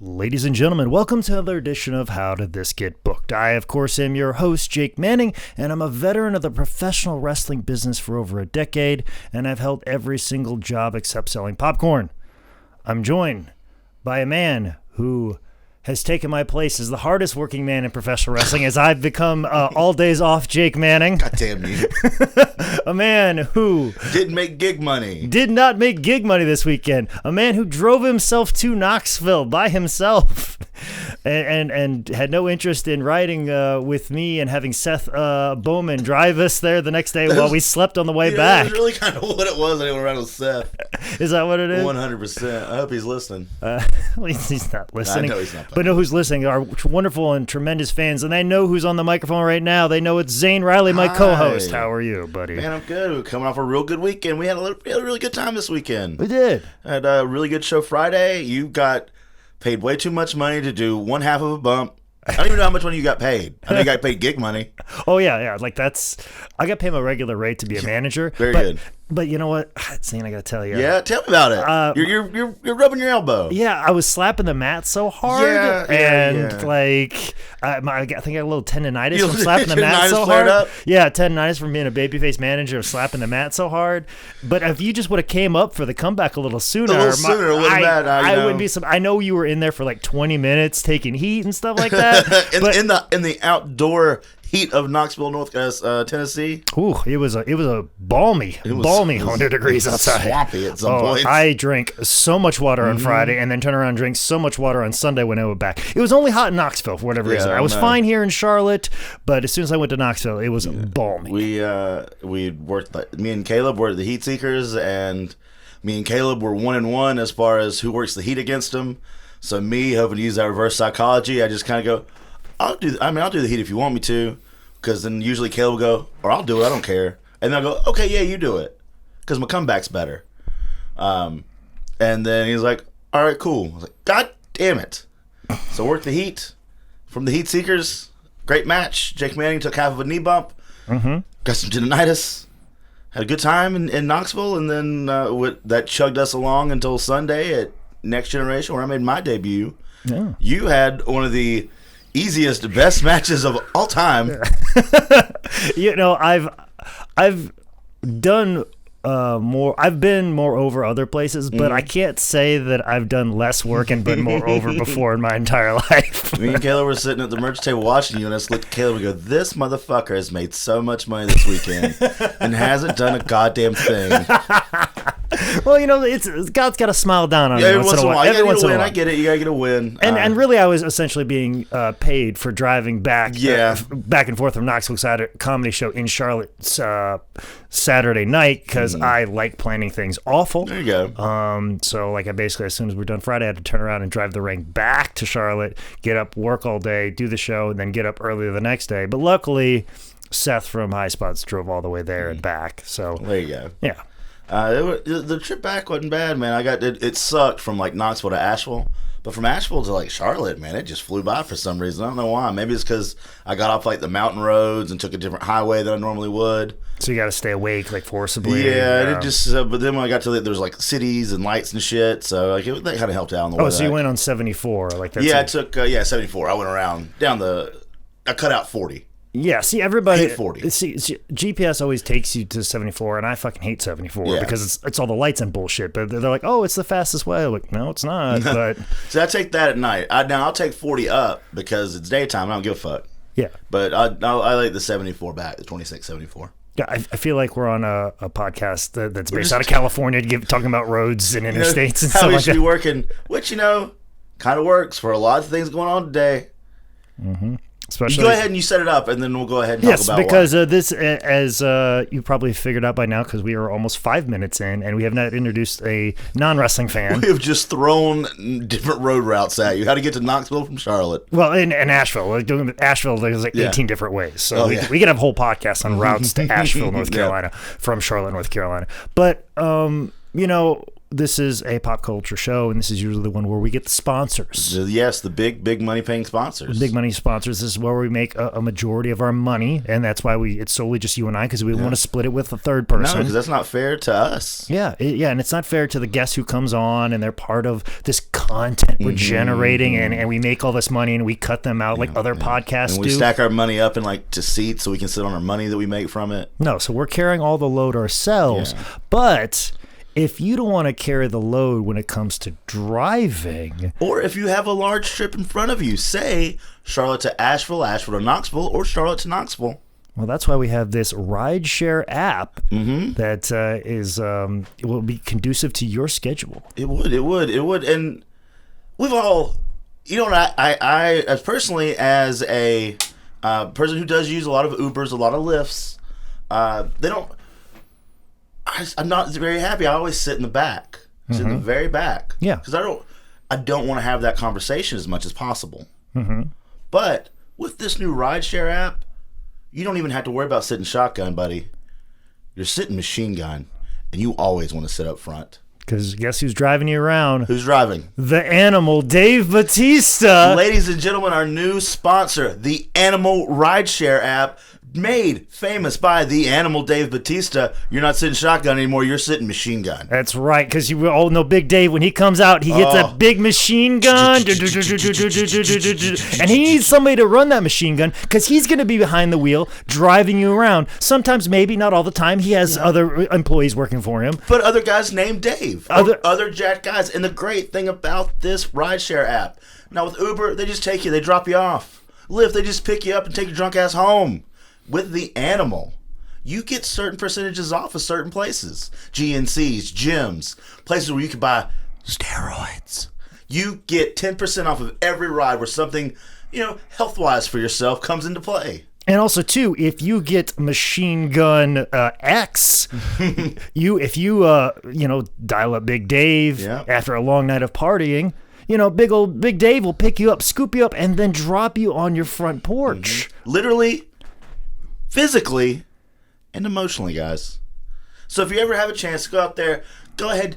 Ladies and gentlemen, welcome to another edition of How Did This Get Booked? I, of course, am your host, Jake Manning, and I'm a veteran of the professional wrestling business for over a decade, and I've held every single job except selling popcorn. I'm joined by a man who has taken my place as the hardest working man in professional wrestling as I've become all days off Jake Manning. God damn you. A man who didn't make gig money. Did not make gig money this weekend. A man who drove himself to Knoxville by himself and had no interest in riding with me and having Seth Bowman drive us there the next day while we slept on the way back. That's really kind of what it was. I went around with Seth. Is that what it is? 100%. I hope he's listening. At least he's not listening. I know he's not. But know who's listening. Our wonderful and tremendous fans. And they know who's on the microphone right now. They know it's Zane Riley, my co-host. How are you, buddy? Man, I'm good. We're coming off a real good weekend. We had a really good time this weekend. We did. Had a really good show Friday. You got paid way too much money to do one half of a bump. I don't even know how much money you got paid. I know you got paid gig money. Oh, yeah. Like, I got paid my regular rate to be a manager. Very good. But you know what, Zane, I got to tell you. Yeah, tell me about it. You're rubbing your elbow. Yeah, I was slapping the mat so hard. Like, I think I got a little tendonitis from slapping the mat so hard. Up? Yeah, tendonitis from being a babyface manager of slapping the mat so hard. But if you just would have came up for the comeback a little sooner, I wouldn't be. I know you were in there for like 20 minutes taking heat and stuff like that. in the outdoor heat of Knoxville, Tennessee. Ooh, it was a balmy 100 degrees outside. Swampy at some point. I drank so much water on Friday and then turned around and drank so much water on Sunday when I went back. It was only hot in Knoxville for whatever reason. I was fine here in Charlotte, but as soon as I went to Knoxville, it was balmy. We worked. Me and Caleb were the Heat Seekers, and me and Caleb were 1-1 as far as who works the heat against them. So me, hoping to use that reverse psychology, I just kind of go, I'll do the heat if you want me to, because then usually Caleb will go, or I'll do it, I don't care. And then I'll go, okay, yeah, you do it, because my comeback's better. And then he's like, all right, cool. I was like, God damn it. So worked the heat from the Heat Seekers. Great match. Jake Manning took half of a knee bump. Got some tendonitis. Had a good time in Knoxville, and then that chugged us along until Sunday at Next Generation, where I made my debut. Yeah. You had one of the easiest, best matches of all time. You know, I've done more. I've been more over other places, but I can't say that I've done less work and been more over before in my entire life. Me and Caleb were sitting at the merch table watching you, and I just looked at Caleb and go, "This motherfucker has made so much money this weekend and hasn't done a goddamn thing." Well, you know, God's got to smile down on me once in a while. Every once in a while. I get it. You got to get a win. And really, I was essentially being paid for driving back and forth from Knoxville Comedy Show in Charlotte Saturday night, because I like planning things awful. There you go. So, like, I basically, as soon as we're done Friday, I had to turn around and drive the ring back to Charlotte, get up, work all day, do the show, and then get up early the next day. But luckily, Seth from High Spots drove all the way there and back. So there you go. Yeah. The trip back wasn't bad, man. It sucked from like Knoxville to Asheville, but from Asheville to like Charlotte, man, it just flew by for some reason. I don't know why. Maybe it's because I got off like the mountain roads and took a different highway than I normally would. So you got to stay awake like forcibly. Yeah, it just. But then when I got to there's like cities and lights and shit, so like that kind of helped out on the way. Oh, so you went on 74, like that's. Yeah, I took 74. I went around I cut out 40. Yeah, see, everybody. 40. See, GPS always takes you to 74, and I fucking hate 74 because it's all the lights and bullshit. But they're like, oh, it's the fastest way. I'm like, no, it's not. But so I take that at night. Now I'll take 40 up because it's daytime. I don't give a fuck. Yeah, but I like the 74 back, the 2674. Yeah, I feel like we're on a podcast that's based out of California, talking about roads and interstates and stuff like that. How we should be working, which kind of works for a lot of things going on today. Mm-hmm. Especially, you go ahead and you set it up, and then we'll go ahead and talk about because this, as you probably figured out by now, because we are almost 5 minutes in, and we have not introduced a non-wrestling fan. We have just thrown different road routes at you. How to get to Knoxville from Charlotte. Well, in Asheville. Asheville, there's like 18 different ways. So we can have a whole podcast on routes to Asheville, North Carolina, from Charlotte, North Carolina. But, this is a pop culture show, and this is usually the one where we get the sponsors. Yes, the big money paying sponsors. Big money sponsors. This is where we make a majority of our money, and that's why it's solely just you and I, because we want to split it with a third person. No, because that's not fair to us. Yeah, and it's not fair to the guest who comes on, and they're part of this content we're generating, and we make all this money, and we cut them out like other podcasts and we do. stack our money up in to seats so we can sit on our money that we make from it. No, so we're carrying all the load ourselves, but if you don't want to carry the load when it comes to driving, or if you have a large trip in front of you, say Charlotte to Asheville, Asheville to Knoxville, or Charlotte to Knoxville. Well, that's why we have this rideshare app that it will be conducive to your schedule. It would, and we've all, I as personally as a person who does use a lot of Ubers, a lot of Lyfts, I'm not very happy. I always sit in the back, sit in the very back, because I don't want to have that conversation as much as possible. But with this new rideshare app, you don't even have to worry about sitting shotgun, buddy. You're sitting machine gun, and you always want to sit up front. Because guess who's driving you around? Who's driving? The Animal, Dave Bautista. Ladies and gentlemen, our new sponsor, the Animal Rideshare app, made famous by the Animal Dave Bautista. You're not sitting shotgun anymore. You're sitting machine gun. That's right, because you all know Big Dave, when he comes out, he hits a big machine gun, and he needs somebody to run that machine gun, because he's going to be behind the wheel, driving you around. Sometimes, maybe, not all the time. He has other employees working for him. But other guys named Dave. Other jack guys. And the great thing about this rideshare app, now with Uber, they just take you, they drop you off. Lyft, they just pick you up and take your drunk ass home. With the Animal, you get certain percentages off of certain places. GNCs, gyms, places where you can buy steroids. You get 10% off of every ride where something, health-wise for yourself comes into play. And also, too, if you get Machine Gun X, if you dial up Big Dave after a long night of partying, Big Dave will pick you up, scoop you up, and then drop you on your front porch. Literally, physically, and emotionally, guys. So if you ever have a chance to go out there, go ahead,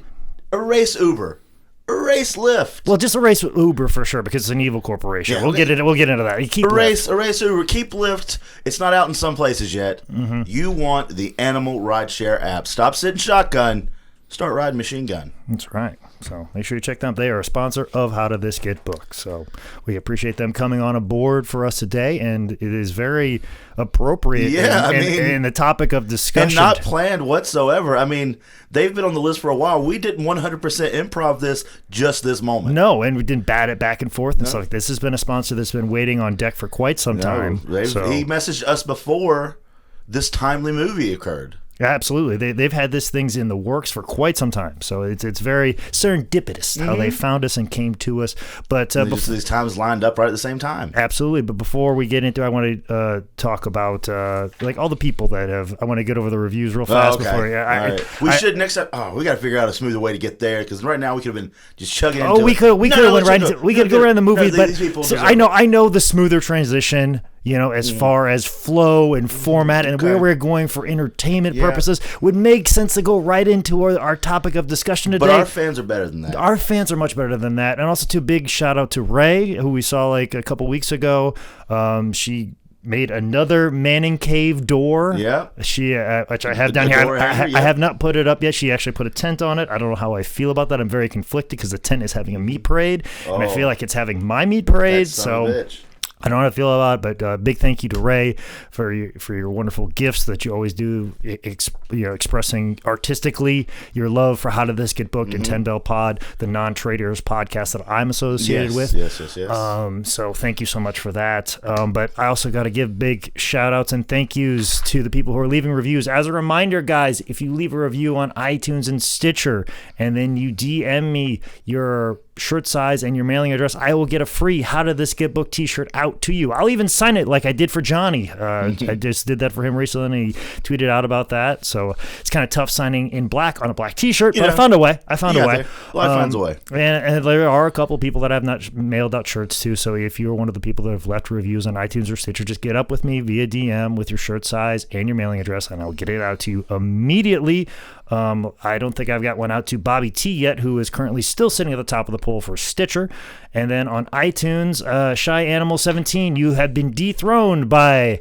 erase Uber, erase Lyft. Well, just erase Uber for sure, because it's an evil corporation. We'll get into that. You keep erase Uber, keep Lyft. It's not out in some places yet. You want the Animal Rideshare app. Stop sitting shotgun. Start riding machine gun. That's right. So make sure you check them out. They are a sponsor of How Did This Get Booked. So we appreciate them coming on aboard for us today, and it is very appropriate in the topic of discussion. And not planned whatsoever. I mean, they've been on the list for a while. We didn't 100% improv this just this moment. No, and we didn't bat it back and forth. And so this has been a sponsor that's been waiting on deck for quite some time. He messaged us before this timely movie occurred. Absolutely. They've had these things in the works for quite some time. So it's very serendipitous how they found us and came to us. But these times lined up right at the same time. Absolutely. But before we get into it, I want to talk about all the people that have. I want to get over the reviews real fast before. We should next time. Oh, we got to figure out a smoother way to get there, because right now we could have been just chugging into we could go around the movie, but I know the smoother transition. As far as flow and format and where we're going for entertainment purposes, would make sense to go right into our topic of discussion today. But our fans are better than that. Our fans are much better than that. And also, too, big shout out to Ray, who we saw a couple weeks ago. She made another Manning Cave door. Yeah. She, which I have down here. I have not put it up yet. She actually put a tent on it. I don't know how I feel about that. I'm very conflicted because the tent is having a meat parade, and I feel like it's having my meat parade. I don't know how to feel about it, but big thank you to Ray for your wonderful gifts that you always do, expressing artistically your love for How Did This Get Booked and 10 Bell Pod, the non-traders podcast that I'm associated with. Yes. So thank you so much for that. But I also got to give big shout outs and thank yous to the people who are leaving reviews. As a reminder, guys, if you leave a review on iTunes and Stitcher, and then you DM me your shirt size and your mailing address, I will get a free How Did This Get Booked t-shirt out to you. I'll even sign it like I did for Johnny. I just did that for him recently, and he tweeted out about that. So it's kind of tough signing in black on a black t-shirt, but I found a way. Life finds a way. And there are a couple people that I have not mailed out shirts to, so if you're one of the people that have left reviews on iTunes or Stitcher, just get up with me via DM with your shirt size and your mailing address, and I'll get it out to you immediately. I don't think I've got one out to Bobby T yet, who is currently still sitting at the top of the poll for Stitcher. And then on iTunes, Shy Animal 17, you have been dethroned by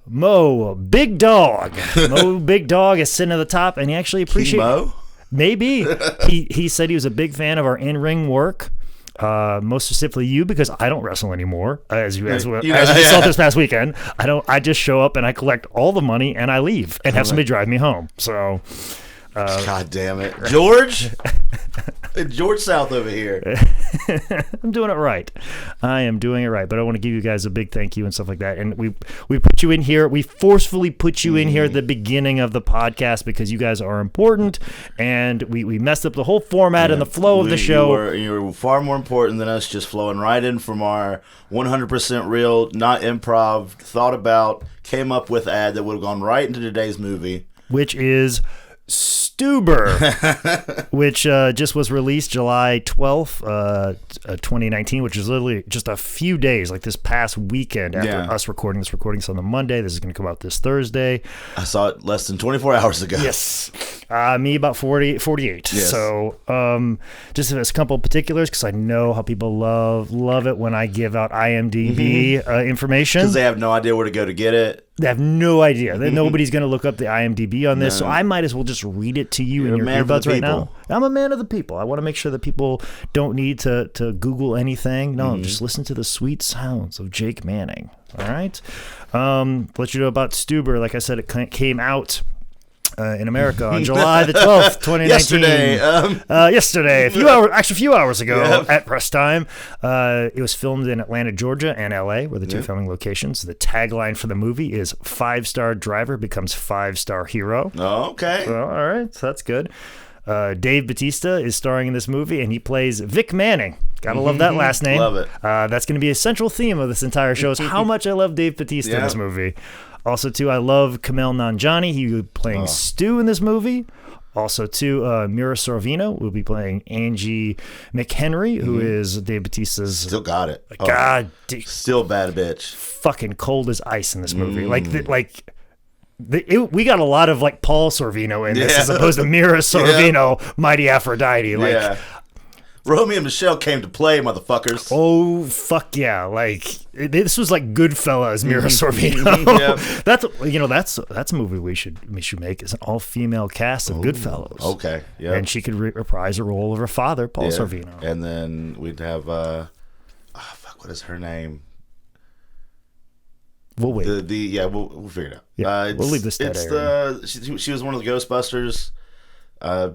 Mo Big Dog. Mo Big Dog is sitting at the top, and he actually appreciates. Mo? Maybe he said he was a big fan of our in-ring work. Most specifically you, because I don't wrestle anymore, as you saw this past weekend. I just show up and I collect all the money and I leave and have somebody drive me home. So God damn it, George. George South over here. I'm doing it right. I am doing it right. But I want to give you guys a big thank you and stuff like that. And we put you in here. We forcefully put you in here at the beginning of the podcast because you guys are important. And we messed up the whole format and the flow of the show. You're far more important than us just flowing right in from our 100% real, not improv, thought about, came up with ad that would have gone right into today's movie. Which is Stuber, which just was released July 12th, 2019, which is literally just a few days, like this past weekend after us recording. This recording's on the Monday. This is going to come out this Thursday. I saw it less than 24 hours ago. Yes. Me about 48. Yes. So just a couple of particulars, because I know how people love it when I give out IMDb information. Because they have no idea where to go to get it. They have no idea. Nobody's going to look up the IMDb on this, so I might as well just read it to you in your earbuds right now. I'm a man of the people. I want to make sure that people don't need to Google anything. No, just listen to the sweet sounds of Jake Manning. All right? Let you know about Stuber. Like I said, it came out in America on July the 12th, 2019. Yesterday, a few hours ago at press time. It was filmed in Atlanta, Georgia, and LA, were the two filming locations. The tagline for the movie is 5-star driver becomes 5-star hero. Oh, okay. So, all right, so that's good. Dave Bautista is starring in this movie, and he plays Vic Manning. Gotta love that last name. Love it. That's going to be a central theme of this entire show, is how much I love Dave Bautista in this movie. Also, too, I love Kumail Nanjiani. He will be playing Stu in this movie. Also, too, Mira Sorvino will be playing Angie McHenry, who is Dave Bautista's... Still got it. God. Still bad bitch. Fucking cold as ice in this movie. We got a lot of, like, Paul Sorvino in this, as opposed to Mira Sorvino, Mighty Aphrodite. Romeo and Michelle came to play, motherfuckers. Oh, fuck yeah. This was like Goodfellas, Mira Sorvino. That's a movie we should make. It's an all-female cast of Goodfellas. Okay, yeah. And she could reprise a role of her father, Paul Sorvino. And then we'd have, what is her name? We'll wait. We'll figure it out. Yeah, we'll leave this dead air. She was one of the Ghostbusters.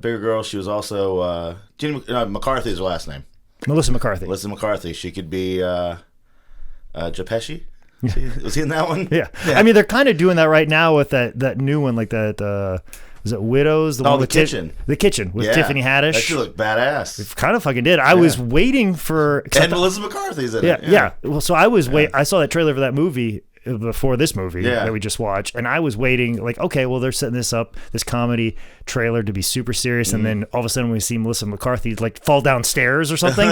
Bigger girl. She was also Jenny McCarthy is her last name. Melissa McCarthy. Melissa McCarthy. She could be Joe Pesci. Was he in that one? Yeah. I mean, they're kind of doing that right now with that new one, like that. Was it Widows? The Kitchen. The Kitchen with Tiffany Haddish. That should look badass. It kind of fucking did. I was waiting for... And Melissa McCarthy's in it. Yeah. Well, so I was I saw that trailer for that movie before this movie that we just watched, and I was waiting, like, okay, well, they're setting this up, this comedy trailer, to be super serious, and then all of a sudden we see Melissa McCarthy like fall downstairs or something.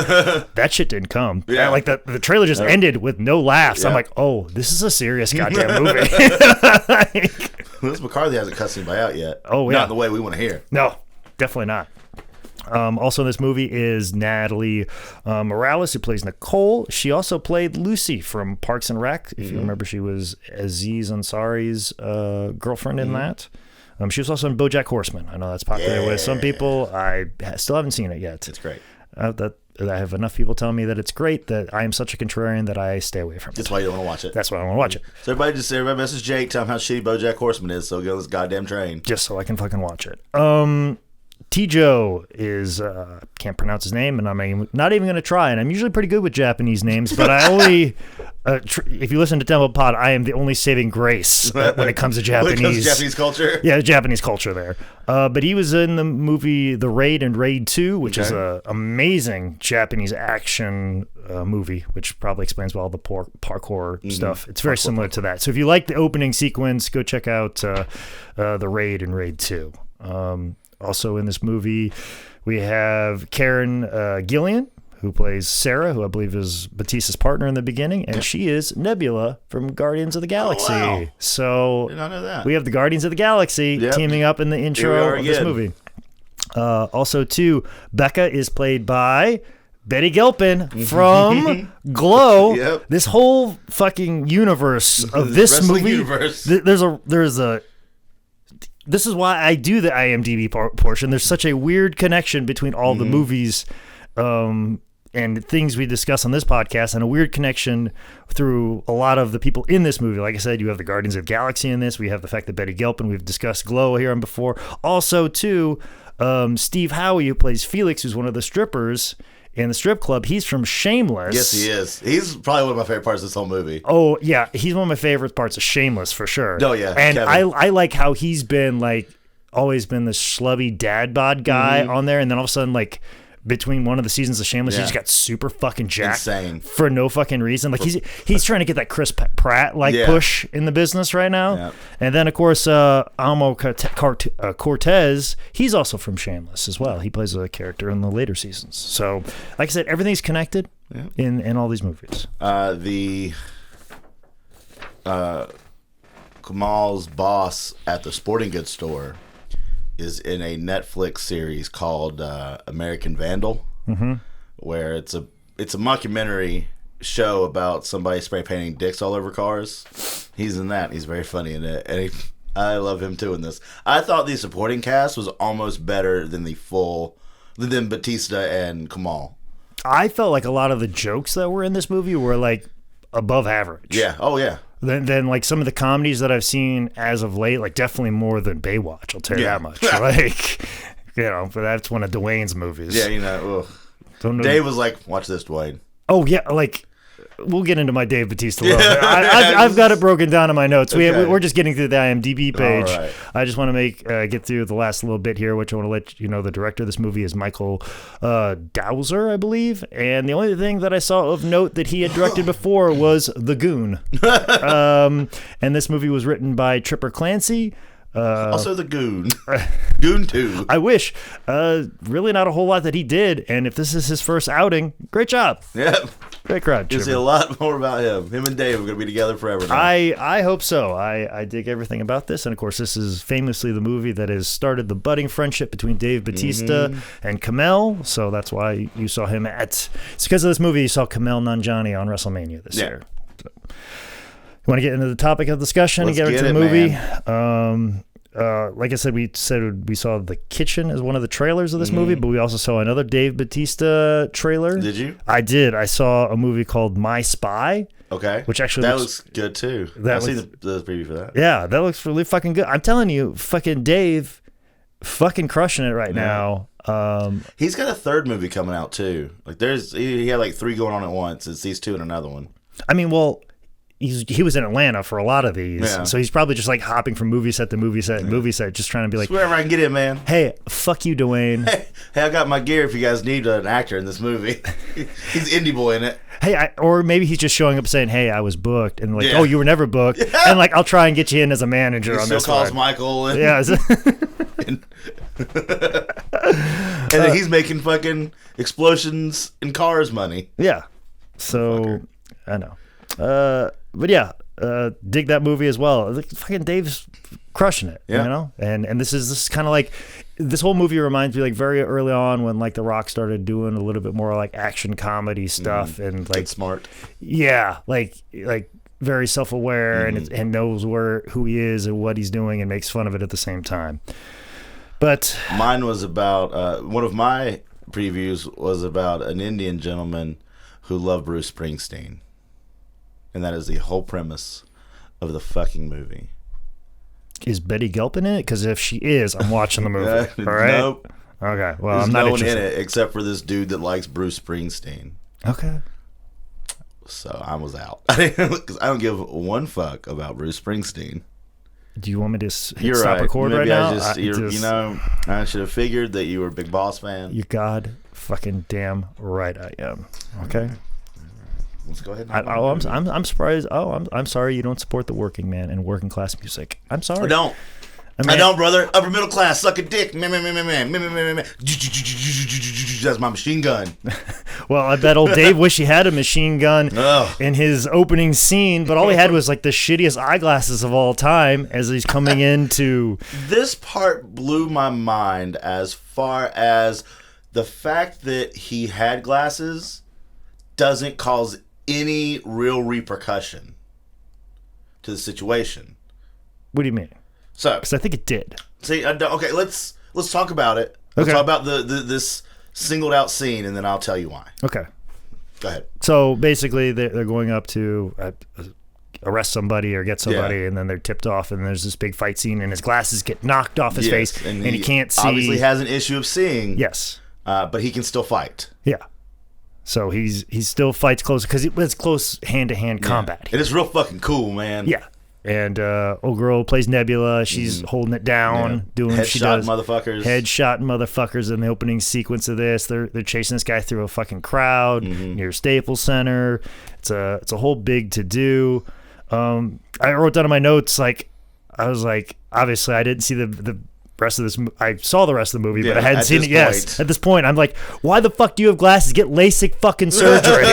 That shit didn't come. Yeah. Like the trailer just ended with no laughs. I'm like, oh, this is a serious goddamn movie. Melissa McCarthy hasn't cussed anybody out yet. Oh, yeah. Not in the way we want to hear. No, definitely not. Also in this movie is Natalie Morales, who plays Nicole. She also played Lucy from Parks and Rec. If you remember, she was Aziz Ansari's girlfriend in that. She was also in BoJack Horseman. I know that's popular with some people. I still haven't seen it yet. It's great. I have enough people telling me that it's great that I am such a contrarian that I stay away from it. That's why you don't want to watch it. That's why I don't want to watch it. So everybody message Jake, tell him how shitty BoJack Horseman is, so get on this goddamn train. Just so I can fucking watch it. Tijo is, can't pronounce his name, and I'm not even going to try, and I'm usually pretty good with Japanese names, but I only, if you listen to Temple Pod, I am the only saving grace when it comes to Japanese. When it comes to Japanese culture? Yeah, Japanese culture there. But he was in the movie The Raid and Raid 2, which is an amazing Japanese action movie, which probably explains all the parkour stuff. It's very similar to that. So if you like the opening sequence, go check out The Raid and Raid 2. Also in this movie, we have Karen Gillian, who plays Sarah, who I believe is Batista's partner in the beginning, and she is Nebula from Guardians of the Galaxy. Oh, wow. So Did not know that. we have the Guardians of the Galaxy teaming up in the intro of this movie. Also, too, Becca is played by Betty Gilpin from Glow. Yep. This whole fucking universe of this movie. Universe. There's a. This is why I do the IMDb portion. There's such a weird connection between all the movies and things we discuss on this podcast, and a weird connection through a lot of the people in this movie. Like I said, you have the Guardians of the Galaxy in this. We have the fact that Betty Gilpin, we've discussed Glow here on before. Also, too, Steve Howie, who plays Felix, who's one of the strippers in the strip club. He's from Shameless. Yes, he is. He's probably one of my favorite parts of this whole movie. Oh, yeah. He's one of my favorite parts of Shameless, for sure. Oh, yeah. And I like how he's been, like, always been the schlubby dad bod guy on there, and then all of a sudden, like, between one of the seasons of Shameless, he just got super fucking jacked. Insane. For no fucking reason. Like, he's trying to get that Chris Pratt, like, push in the business right now. Yep. And then, of course, Almo Cortez, he's also from Shameless as well. He plays a character in the later seasons. So, like I said, everything's connected in all these movies. Kamal's boss at the sporting goods store is in a Netflix series called American Vandal, where it's a mockumentary show about somebody spray painting dicks all over cars. He's in that. He's very funny in it, and I love him too in this. I thought the supporting cast was almost better than than Batista and Kamal. I felt like a lot of the jokes that were in this movie were like above average. Yeah. Oh yeah. Then like some of the comedies that I've seen as of late, like definitely more than Baywatch. I'll tell you that much. Like, but that's one of Dwayne's movies. Yeah, Dave was like, "Watch this, Dwayne." Oh yeah, like we'll get into my Dave Bautista. I've got it broken down in my notes. Okay. We're just getting through the IMDb page. All right. I just want to get through the last little bit here, which I want to let you know the director of this movie is Michael Dowser, I believe. And the only thing that I saw of note that he had directed before was The Goon. And this movie was written by Tripper Clancy. Also the Goon. Goon 2. I wish. Really not a whole lot that he did. And if this is his first outing, great job. Yep. Great crowd. You'll see a lot more about him. Him and Dave are going to be together forever now. I hope so. I dig everything about this. And, of course, this is famously the movie that has started the budding friendship between Dave Bautista and Kamel. So that's why you saw him it's because of this movie you saw Kamel Nanjiani on WrestleMania this year. So, you want to get into the topic of discussion and get into the movie? Like I said, we saw The Kitchen as one of the trailers of this movie, but we also saw another Dave Bautista trailer. Did you? I did. I saw a movie called My Spy. Okay. Which actually looks good too. I've seen the preview for that. Yeah, that looks really fucking good. I'm telling you, fucking Dave, fucking crushing it right now. He's got a third movie coming out too. Like he had like 3 going on at once. It's these 2 and another one. I mean, well, he was in Atlanta for a lot of these, so he's probably just like hopping from movie set to movie set and movie set, just trying to be like, wherever I can get in, man. Hey, fuck you, Dwayne. Hey, I got my gear if you guys need an actor in this movie. He's indie boy in it. Hey, or maybe he's just showing up saying, "Hey, I was booked," and like, "Oh, you were never booked," and like, "I'll try and get you in as a manager on this one." Still calls Michael. And, and then he's making fucking explosions in cars money. Yeah. So I know. But yeah, dig that movie as well. Like, fucking Dave's crushing it, you know? And this is kind of like, this whole movie reminds me like very early on when like The Rock started doing a little bit more like action comedy stuff and like smart. Yeah, like very self-aware and knows who he is and what he's doing and makes fun of it at the same time. But mine was about one of my previews was about an Indian gentleman who loved Bruce Springsteen. And that is the whole premise of the fucking movie. Is Betty Gilpin in it? Because if she is, I'm watching the movie. All right. Nope. Okay. Well, There's I'm not no one interested in it except for this dude that likes Bruce Springsteen. Okay. So I was out because I don't give one fuck about Bruce Springsteen. Do you want me to stop record right now? I should have figured that you were a Big Boss fan. You god fucking damn right I am. Okay. Let's go ahead. I'm surprised. I'm sorry you don't support the working man and working class music. I'm sorry. I don't. I don't, brother. Upper middle class, suck a dick. Man. That's my machine gun. Well, I bet old Dave wish he had a machine gun in his opening scene, but all he had was like the shittiest eyeglasses of all time as he's coming into... This part blew my mind as far as the fact that he had glasses doesn't cause any real repercussion to the situation. What do you mean? So, because I think it did. See, okay, let's talk about it. Let's talk about this singled out scene, and then I'll tell you why. Okay. Go ahead. So basically, they're going up to arrest somebody or get somebody, and then they're tipped off, and there's this big fight scene, and his glasses get knocked off his face, and he can't see. Obviously, has an issue of seeing. Yes. But he can still fight. Yeah. So he still fights close because it's close hand-to-hand combat. It is real fucking cool, man. Yeah. And old girl plays Nebula. She's holding it down, doing what she does. Headshot motherfuckers in the opening sequence of this. They're chasing this guy through a fucking crowd near Staples Center. It's a whole big to-do. I wrote down in my notes, like, I was like, obviously I didn't see the rest of this. I saw the rest of the movie, but I hadn't seen it. Yes, at this point, I'm like, why the fuck do you have glasses? Get LASIK fucking surgery.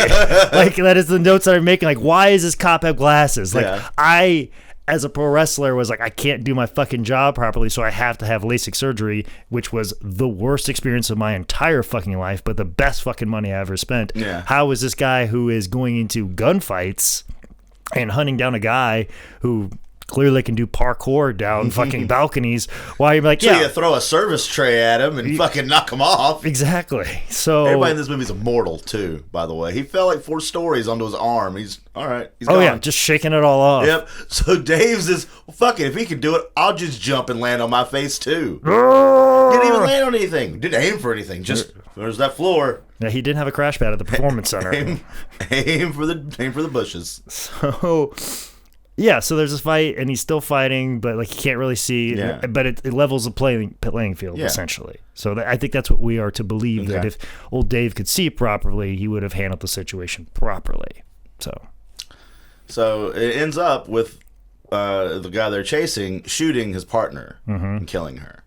Like, that is the notes that I'm making. Like, why does this cop have glasses? Like, I, as a pro wrestler, was like, I can't do my fucking job properly, so I have to have LASIK surgery, which was the worst experience of my entire fucking life, but the best fucking money I ever spent. Yeah. How is this guy who is going into gunfights and hunting down a guy who clearly can do parkour down fucking balconies, while you're like, so you throw a service tray at him and fucking knock him off. Exactly. So everybody in this movie is immortal too, by the way. He fell like 4 stories onto his arm. He's all right. He's gone. Yeah, just shaking it all off. Yep. So Dave's is, well, fuck it. If he can do it, I'll just jump and land on my face too. Didn't even land on anything. Didn't aim for anything. Just there's that floor. Yeah, he didn't have a crash pad at the performance center. Aim for the bushes. So yeah, so there's this fight, and he's still fighting, but like he can't really see. Yeah. But it levels the playing field essentially. So I think that's what we are to believe, that if old Dave could see properly, he would have handled the situation properly. So it ends up with the guy they're chasing shooting his partner and killing her.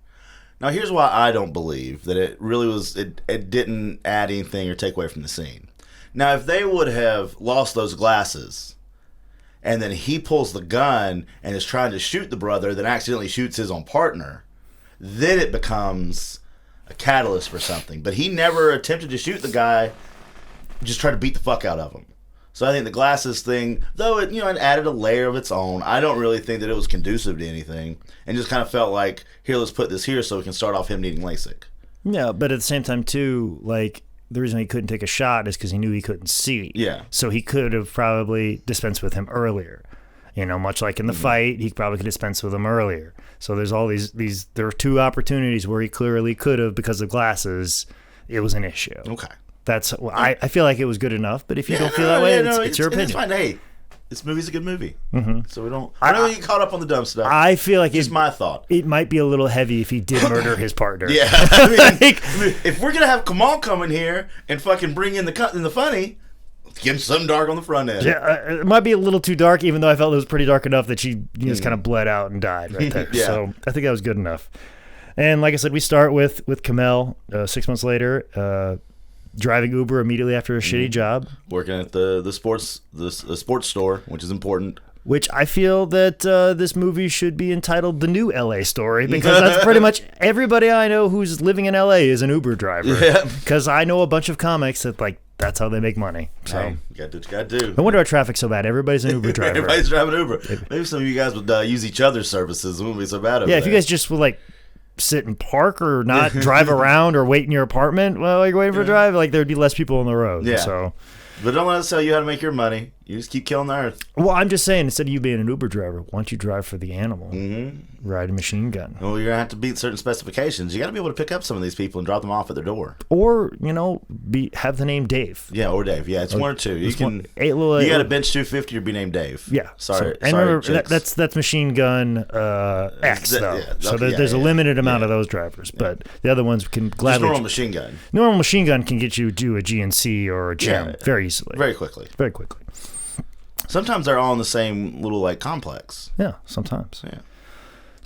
Now here's why I don't believe that it really was. It didn't add anything or take away from the scene. Now if they would have lost those glasses, and then he pulls the gun and is trying to shoot the brother, then accidentally shoots his own partner, then it becomes a catalyst for something. But he never attempted to shoot the guy, just tried to beat the fuck out of him. So I think the glasses thing, though it added a layer of its own, I don't really think that it was conducive to anything, and just kind of felt like, here, let's put this here so we can start off him needing LASIK. Yeah, but at the same time too, like, the reason he couldn't take a shot is because he knew he couldn't see. Yeah. So he could have probably dispensed with him earlier. Much like in the fight, he probably could dispense with him earlier. So there's all these. There are 2 opportunities where he clearly could have, because of glasses, it was an issue. Okay. I feel like it was good enough, but if you don't feel that way, it's your opinion. It's fine. Hey, this movie's a good movie, so we don't. I don't get caught up on the dumb stuff. I feel like it's my thought. It might be a little heavy if he did murder his partner. Yeah, I mean, if we're gonna have Kamal come in here and fucking bring in the funny, give him something dark on the front end. Yeah, it might be a little too dark, even though I felt it was pretty dark enough that she just kind of bled out and died right there. Yeah. So I think that was good enough. And like I said, we start with Kamel 6 months later. Driving Uber immediately after a shitty job, working at the sports store, which is important. Which I feel that this movie should be entitled "The New LA Story," because that's pretty much everybody I know who's living in LA is an Uber driver. Yeah. Because I know a bunch of comics that that's how they make money. So you gotta do what you gotta do. No wonder our traffic's so bad. Everybody's an Uber driver. Everybody's driving Uber. Maybe some of you guys would use each other's services. It wouldn't be so bad. If you guys just would sit and park or not drive around or wait in your apartment while you're waiting for a drive, there'd be less people on the road. Yeah. So, but don't let us tell you how to make your money. You just keep killing the earth. Well, I'm just saying, instead of you being an Uber driver, why don't you drive for the animal? Ride a machine gun. Well, you're going to have to beat certain specifications. You got to be able to pick up some of these people and drop them off at their door. Or, have the name Dave. Yeah, or Dave. Yeah, it's 1 or 2. You got to bench 250 or be named Dave. Yeah. Sorry. And remember, that's machine gun X, though. Yeah, so there's a limited amount of those drivers. But the other ones can gladly... Just normal machine gun. Normal machine gun can get you to a GNC or a gym very easily. Very quickly. Very quickly. Sometimes they're all in the same little complex. Yeah, sometimes. Yeah.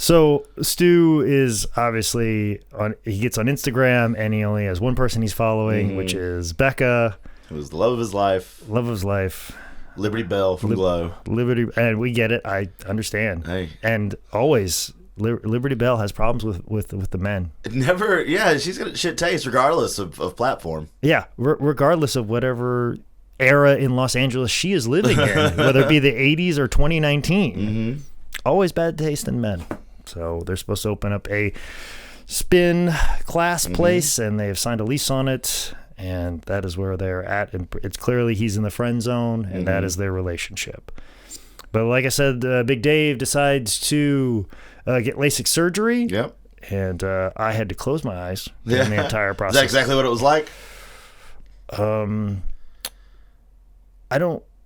So Stu is obviously he gets on Instagram and he only has one person he's following, which is Becca. It was the love of his life. Love of his life. Liberty Bell from Glow. Liberty, and we get it. I understand. Hey. And always, Liberty Bell has problems with the men. She's got shit taste regardless of platform. Yeah, regardless of whatever era in Los Angeles she is living in, whether it be the 80s or 2019. Always bad taste in men. So they're supposed to open up a spin class place, and they have signed a lease on it, and that is where they're at. And it's clearly he's in the friend zone, and that is their relationship. But like I said, Big Dave decides to get LASIK surgery. Yep. And I had to close my eyes during the entire process. Is that exactly what it was like?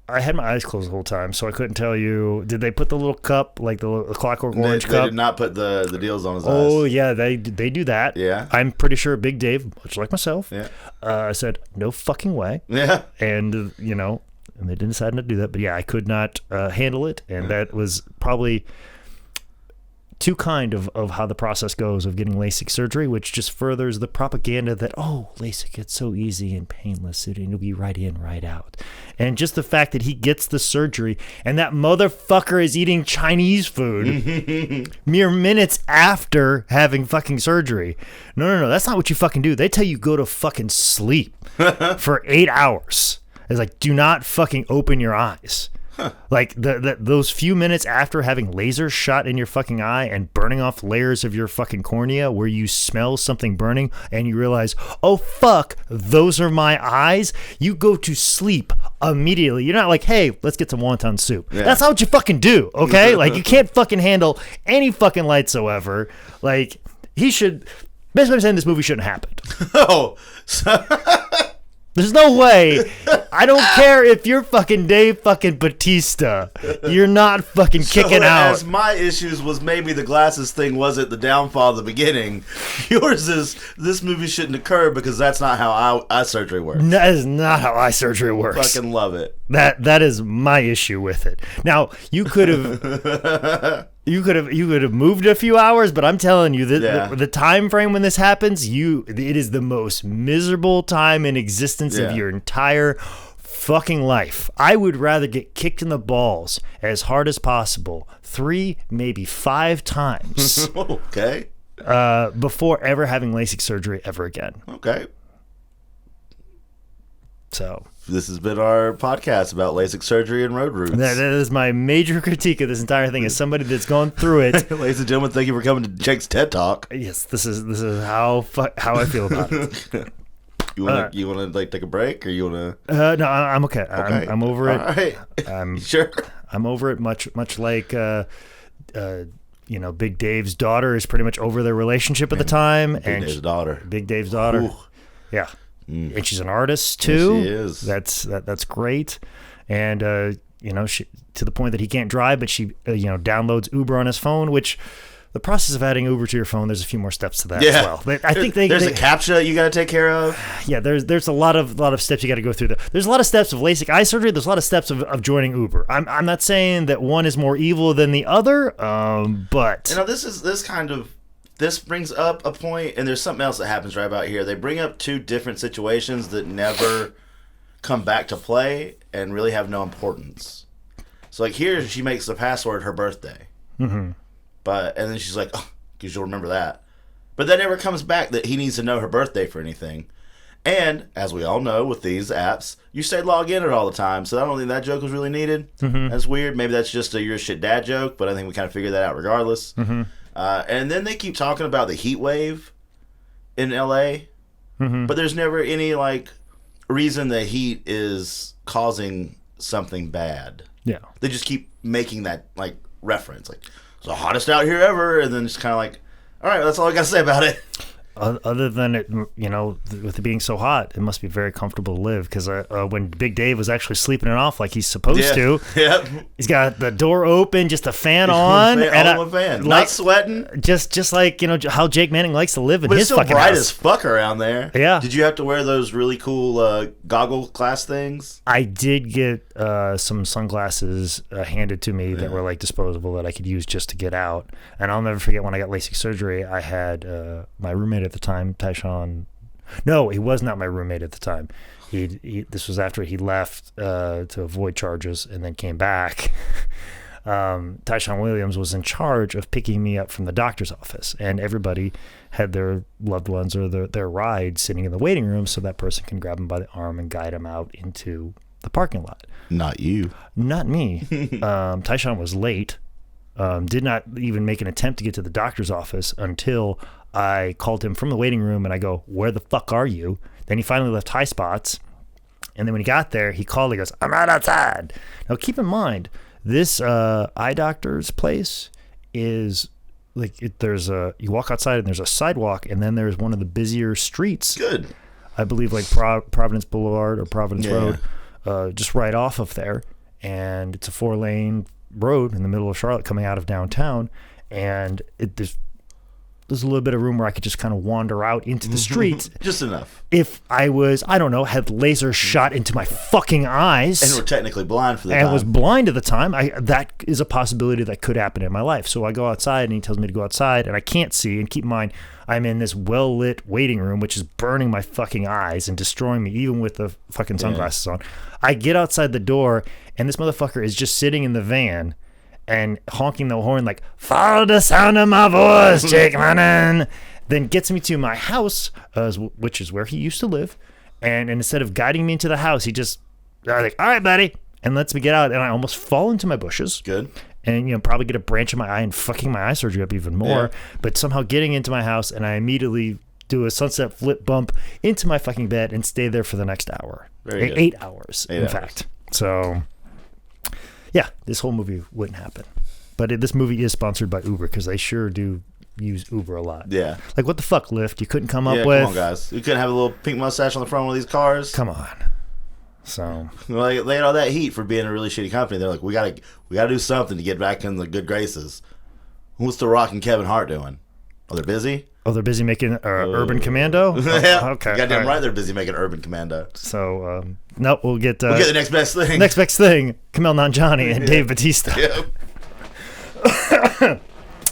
I had my eyes closed the whole time, so I couldn't tell you. Did they put the little cup, like the Clockwork Orange cup? They did not put the deals on his eyes. Oh, yeah, they do that. Yeah. I'm pretty sure Big Dave, much like myself, Yeah. said, no fucking way. Yeah. And, and they didn't decide not to do that. But, yeah, I could not handle it, and that was probably too kind of how the process goes of getting LASIK surgery, which just furthers the propaganda that, LASIK, it's so easy and painless, and it'll be right in, right out. And just the fact that he gets the surgery and that motherfucker is eating Chinese food mere minutes after having fucking surgery. No, that's not what you fucking do. They tell you go to fucking sleep for 8 hours. It's like, do not fucking open your eyes. Like those few minutes after having laser shot in your fucking eye and burning off layers of your fucking cornea where you smell something burning and you realize, oh fuck, those are my eyes. You go to sleep immediately. You're not like, hey, let's get some wonton soup. Yeah. That's not what you fucking do, okay? Like, you can't fucking handle any fucking light whatsoever. Like, he should. Basically, I'm saying this movie shouldn't have happened. Oh. There's no way. I don't care if you're fucking Dave fucking Bautista. You're not fucking kicking out. As my issues was maybe the glasses thing wasn't the downfall of the beginning. Yours is this movie shouldn't occur because that's not how eye surgery works. That is not how eye surgery works. Fucking love it. That is my issue with it. Now, you could have You could have moved a few hours, but I'm telling you that the time frame when this happens, it is the most miserable time in existence of your entire fucking life. I would rather get kicked in the balls as hard as possible 3, maybe 5 times. Okay. Before ever having LASIK surgery ever again. Okay. So this has been our podcast about LASIK surgery and road routes. That is my major critique of this entire thing. As somebody that's gone through it, ladies and gentlemen, thank you for coming to Jake's TED Talk. Yes, this is how I feel about it. You want to like take a break, or you want to? No, I'm okay. Okay. I'm over it. All right. Sure. I'm over it. Much like Big Dave's daughter is pretty much over their relationship at the time. Big Dave's daughter. Big Dave's daughter. Ooh. Yeah. And she's an artist too. Yes, she is. That's great, and she, to the point that he can't drive, but she downloads Uber on his phone. Which the process of adding Uber to your phone, there's a few more steps to that as well. But I think there's a CAPTCHA you got to take care of. Yeah, there's a lot of steps you got to go through. There's a lot of steps of LASIK eye surgery. There's a lot of steps of joining Uber. I'm not saying that one is more evil than the other, but this brings up a point, and there's something else that happens right about here. They bring up 2 different situations that never come back to play and really have no importance. So, like, here she makes the password her birthday. Mm-hmm. And then she's like, oh, because you'll remember that. But that never comes back that he needs to know her birthday for anything. And, as we all know with these apps, you stay log in it all the time. So I don't think that joke was really needed. Mm-hmm. That's weird. Maybe that's just a you're a shit dad joke, but I think we kind of figured that out regardless. Mm-hmm. And then they keep talking about the heat wave in LA, but there's never any reason the heat is causing something bad. Yeah, they just keep making that reference, it's the hottest out here ever, and then just kind of all right, that's all I got to say about it. Other than it, with it being so hot, it must be very comfortable to live. Because when Big Dave was actually sleeping it off like he's supposed to, he's got the door open, just a fan on, and a fan, not sweating. Just like how Jake Manning likes to live in but his it's fucking bright house. as fuck around there. Yeah. Did you have to wear those really cool goggle glass things? I did get some sunglasses handed to me that were like disposable that I could use just to get out. And I'll never forget when I got LASIK surgery, I had my roommate at the time, Tyshawn. No, he was not my roommate at the time. This was after he left to avoid charges and then came back. Tyshawn Williams was in charge of picking me up from the doctor's office, and everybody had their loved ones or their ride sitting in the waiting room so that person can grab them by the arm and guide them out into the parking lot. Not you. Not me. Tyshawn was late. Did not even make an attempt to get to the doctor's office until I called him from the waiting room and I go, "Where the fuck are you?" Then he finally left High Spots. And then when he got there, he called, he goes, "I'm right outside." Now keep in mind, this eye doctor's place is like, you walk outside and there's a sidewalk and then there's one of the busier streets. Good. I believe like Providence Boulevard or Providence Road, just right off of there. And it's a 4-lane road in the middle of Charlotte coming out of downtown. And there's a little bit of room where I could just kind of wander out into the streets. Just enough. If I was, I don't know, had laser shot into my fucking eyes. And were technically blind for the time. And was blind at the time. That is a possibility that could happen in my life. So I go outside and he tells me to go outside and I can't see. And keep in mind, I'm in this well-lit waiting room, which is burning my fucking eyes and destroying me, even with the fucking sunglasses on. I get outside the door and this motherfucker is just sitting in the van and honking the horn like, "Follow the sound of my voice, Jake Manning." Then gets me to my house, which is where he used to live. And instead of guiding me into the house, he just, like, "All right, buddy," and lets me get out. And I almost fall into my bushes. Good. And, probably get a branch in my eye and fucking my eye surgery up even more. Yeah. But somehow getting into my house, and I immediately do a sunset flip bump into my fucking bed and stay there for the next hour. 8 hours, in fact. So... yeah, this whole movie wouldn't happen. But this movie is sponsored by Uber because they sure do use Uber a lot. Yeah. Like, what the fuck, Lyft? You couldn't come up with... Yeah, come on, guys. You couldn't have a little pink mustache on the front of one of these cars? Come on. So... like, they had all that heat for being a really shitty company. They're like, we gotta do something to get back in the good graces. What's The Rock and Kevin Hart doing? Oh, they're busy? Oh, they're busy making Urban Commando? Yeah. Okay. Goddamn right they're busy making Urban Commando. So, no, we'll get the next best thing. Next best thing. Kumail Nanjiani and Dave Bautista. Yep.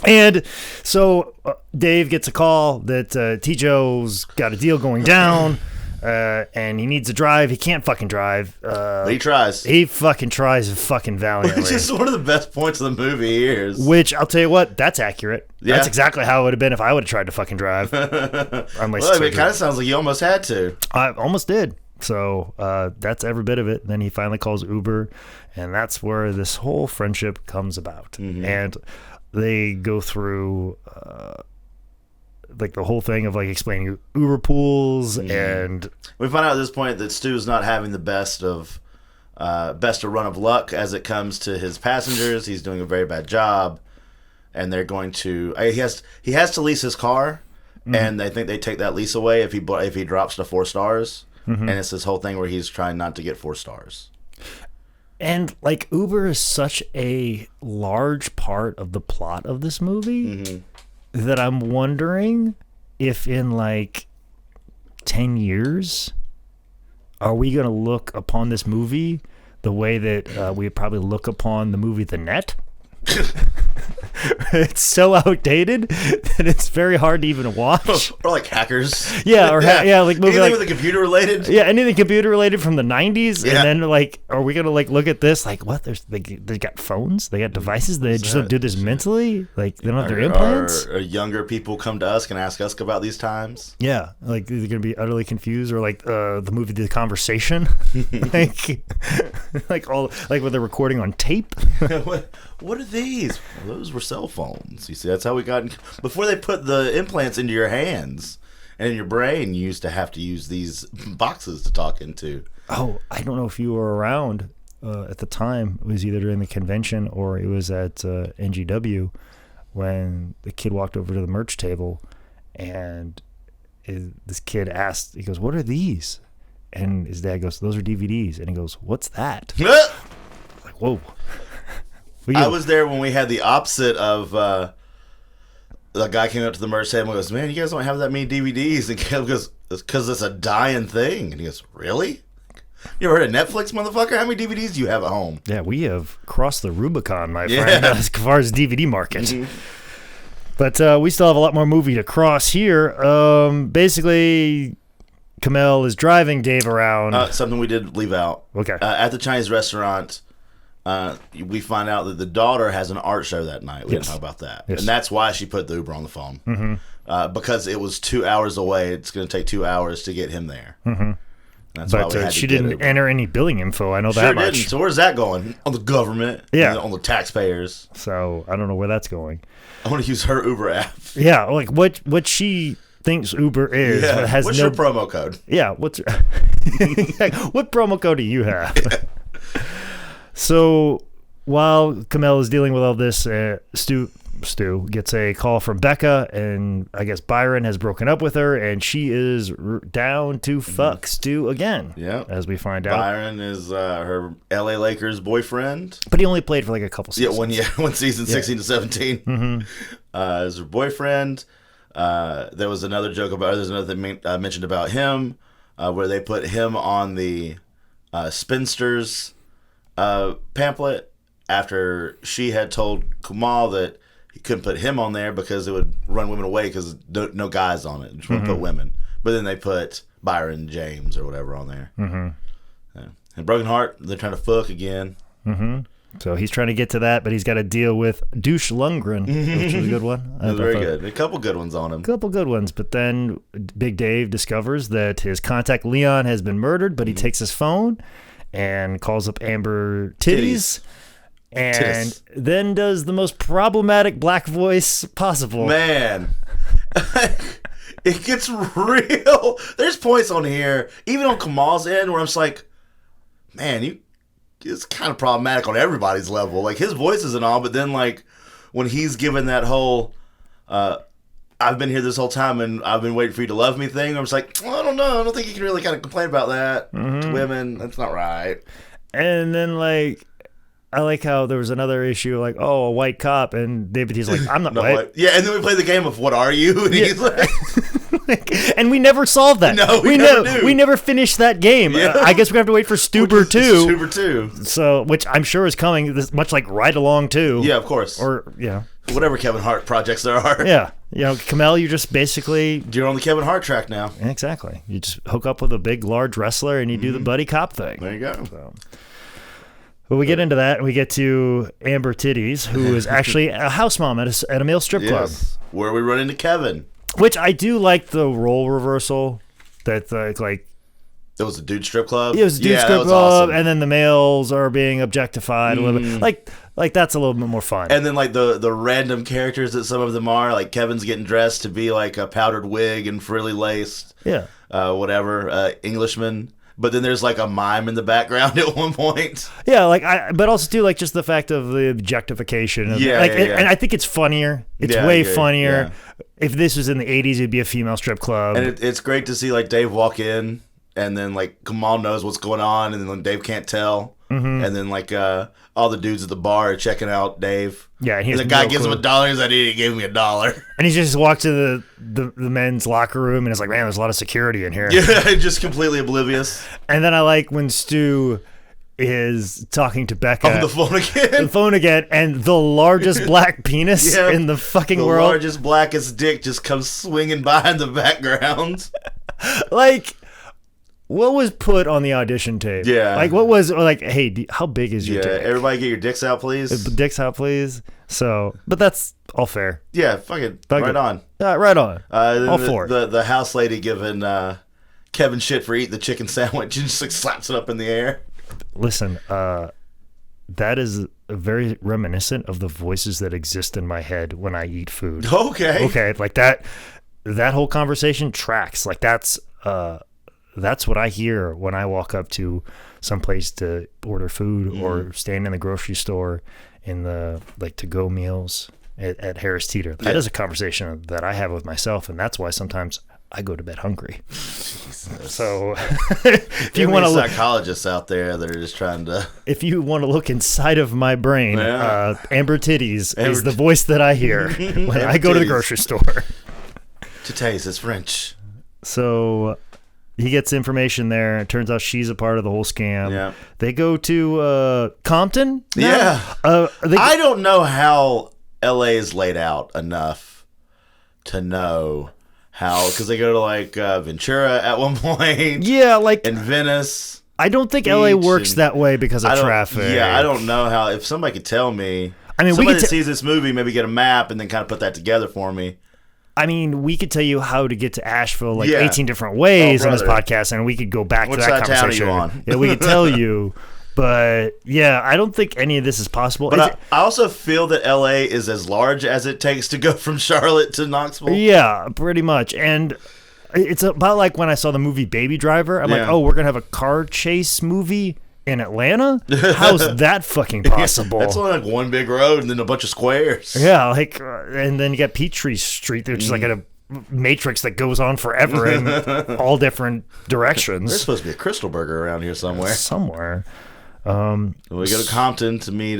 And so Dave gets a call that T-Joe's got a deal going down. And he needs to drive. He can't fucking drive. But he tries. He fucking tries fucking valiantly. Which is one of the best points of the movie here. Which, I'll tell you what, that's accurate. Yeah. That's exactly how it would have been if I would have tried to fucking drive. Well, it kind of sounds like you almost had to. I almost did. So that's every bit of it. Then he finally calls Uber, and that's where this whole friendship comes about. Mm-hmm. And they go through... like the whole thing of like explaining Uber pools, and we find out at this point that Stu's not having the best of run of luck as it comes to his passengers. He's doing a very bad job, and they're going to he has to lease his car, and they think they take that lease away if he drops to 4 stars, and it's this whole thing where he's trying not to get 4 stars. And like Uber is such a large part of the plot of this movie. That I'm wondering if in like 10 years, are we going to look upon this movie the way that we probably look upon the movie The Net? It's so outdated that it's very hard to even watch. Or like Hackers. Yeah, or like movie anything like, with the computer related. Yeah, anything computer related from the 90s. Yeah. And then like, are we gonna like look at this like what? They got phones, they got devices. They just don't do this mentally. Like they don't have their implants. Or younger people come to us and ask us about these times. Yeah, like they're gonna be utterly confused. Or like the movie The Conversation, like all like when they're recording on tape. What are these? Well, those were cell phones. You see, that's how we got before they put the implants into your hands and in your brain. You used to have to use these boxes to talk into. Oh, I don't know if you were around at the time. It was either during the convention or it was at NGW when the kid walked over to the merch table and this kid asked, he goes, "What are these?" And his dad goes, "Those are DVDs." And he goes, "What's that?" Like, whoa. I was there when we had the opposite of the guy came up to the merch table and goes, "Man, you guys don't have that many DVDs." And Caleb goes, "It's because it's a dying thing." And he goes, "Really? You ever heard of Netflix, motherfucker? How many DVDs do you have at home?" Yeah, we have crossed the Rubicon, my friend, as far as DVD market. Mm-hmm. But we still have a lot more movie to cross here. Basically, Kamel is driving Dave around. Something we did leave out. Okay. At the Chinese restaurant, we find out that the daughter has an art show that night. We didn't talk about that. Yes. And that's why she put the Uber on the phone. Because it was 2 hours away. It's going to take 2 hours to get him there. That's why we had she didn't enter any billing info. I know that much. Didn't. So where's that going? On the government? Yeah. On the taxpayers. So I don't know where that's going. I want to use her Uber app. Yeah, like what she thinks Uber is. Yeah. Has what's your promo code? Yeah, what promo code do you have? So while Kamel is dealing with all this, Stu gets a call from Becca, and I guess Byron has broken up with her, and she is down to fuck Stu again. Yeah, as we find out, Byron is her LA Lakers boyfriend, but he only played for like a couple seasons. One season, 16 to 17. As her boyfriend. There was another joke about. There's another thing I mentioned about him, where they put him on the spinsters pamphlet after she had told Kumal that he couldn't put him on there because it would run women away because no guys on it. Just want to put women. But then they put Byron James or whatever on there. Yeah. And Broken Heart, they're trying to fuck again. So he's trying to get to that, but he's got to deal with Douche Lundgren, which is a good one. It was very good. A couple good ones on him. A couple good ones. But then Big Dave discovers that his contact Leon has been murdered, but he takes his phone and calls up Amber Titties. And then does the most problematic black voice possible. Man. It gets real. There's points on here, even on Kamal's end, where I'm just like, man, it's kind of problematic on everybody's level. Like, his voice isn't on, but then, like, when he's given that whole, I've been here this whole time and I've been waiting for you to love me thing, I'm just like, well, I don't know. I don't think you can really kind of complain about that to women. That's not right. And then, like, I like how there was another issue, like, a white cop, and David, he's like, I'm not white. Yeah, and then we play the game of what are you? And he's like... and we never solved that. No, we never do. We never finished that game. Yeah. I guess we're going to have to wait for Stuber 2. Stuber 2. So, which I'm sure is coming, much like Ride Along 2. Yeah, of course. Or, yeah. Whatever Kevin Hart projects there are. Yeah. Kamel, you just basically... You're on the Kevin Hart track now. Exactly. You just hook up with a big, large wrestler and you do the buddy cop thing. There you go. So... But we get into that, and we get to Amber Titties, who is actually a house mom at a male strip club. Where we run into Kevin. Which I do like the role reversal. That, like... It was a dude strip club? It was a dude strip club, awesome. And then the males are being objectified a little bit. Like that's a little bit more fun. And then, like, the random characters that some of them are, like, Kevin's getting dressed to be, like, a powdered wig and frilly laced. Yeah. Englishman. But then there's like a mime in the background at one point. Yeah, but also too, like, just the fact of the objectification. And I think it's funnier. It's way funnier. Yeah. If this was in the 80s, it'd be a female strip club. And it's great to see, like, Dave walk in, and then, like, Kamal knows what's going on, and then like, Dave can't tell. And then, like, all the dudes at the bar are checking out Dave. Yeah, and the guy gives him $1. He's like, he gave me $1. And he just walks to the men's locker room and is like, man, there's a lot of security in here. Yeah, just completely oblivious. And then I like when Stu is talking to Becca on the phone again. And the largest black penis in the fucking world. The largest, blackest dick just comes swinging by in the background. Like... What was put on the audition tape? Yeah. Like, what was, like, hey, how big is your dick? Yeah, everybody get your dicks out, please. Dicks out, please. So, but that's all fair. Yeah, fucking right on. Right on. All for it. The house lady giving Kevin shit for eating the chicken sandwich and just, like, slaps it up in the air. Listen, that is very reminiscent of the voices that exist in my head when I eat food. Okay. Like, that whole conversation tracks. Like, that's what I hear when I walk up to some place to order food or stand in the grocery store in the, like, to-go meals at Harris Teeter. That is a conversation that I have with myself, and that's why sometimes I go to bed hungry. Jesus. So if you want to look, psychologists out there that are just trying to, if you want to look inside of my brain, Amber Titties is the voice that I hear when I go to the grocery store. Titties is French. So he gets information there. It turns out she's a part of the whole scam. Yeah. They go to Compton. Yeah. I don't know how LA is laid out enough to know how, because they go to like Ventura at one point. Yeah, like in Venice. I don't think LA works that way because of traffic. Yeah, I don't know how. If somebody could tell me, I mean, somebody that sees this movie, maybe get a map and then kind of put that together for me. I mean, we could tell you how to get to Asheville 18 different ways on this podcast, and we could go back to that conversation. Town are you on? Yeah, we could tell you. But yeah, I don't think any of this is possible. But I also feel that LA is as large as it takes to go from Charlotte to Knoxville. Yeah, pretty much. And it's about like when I saw the movie Baby Driver. I'm like, oh, we're going to have a car chase movie in Atlanta? How's that fucking possible? That's only like one big road and then a bunch of squares. Yeah, like, and then you got Peachtree Street, which is like a matrix that goes on forever in all different directions. There's supposed to be a Crystal Burger around here somewhere. We go to Compton to meet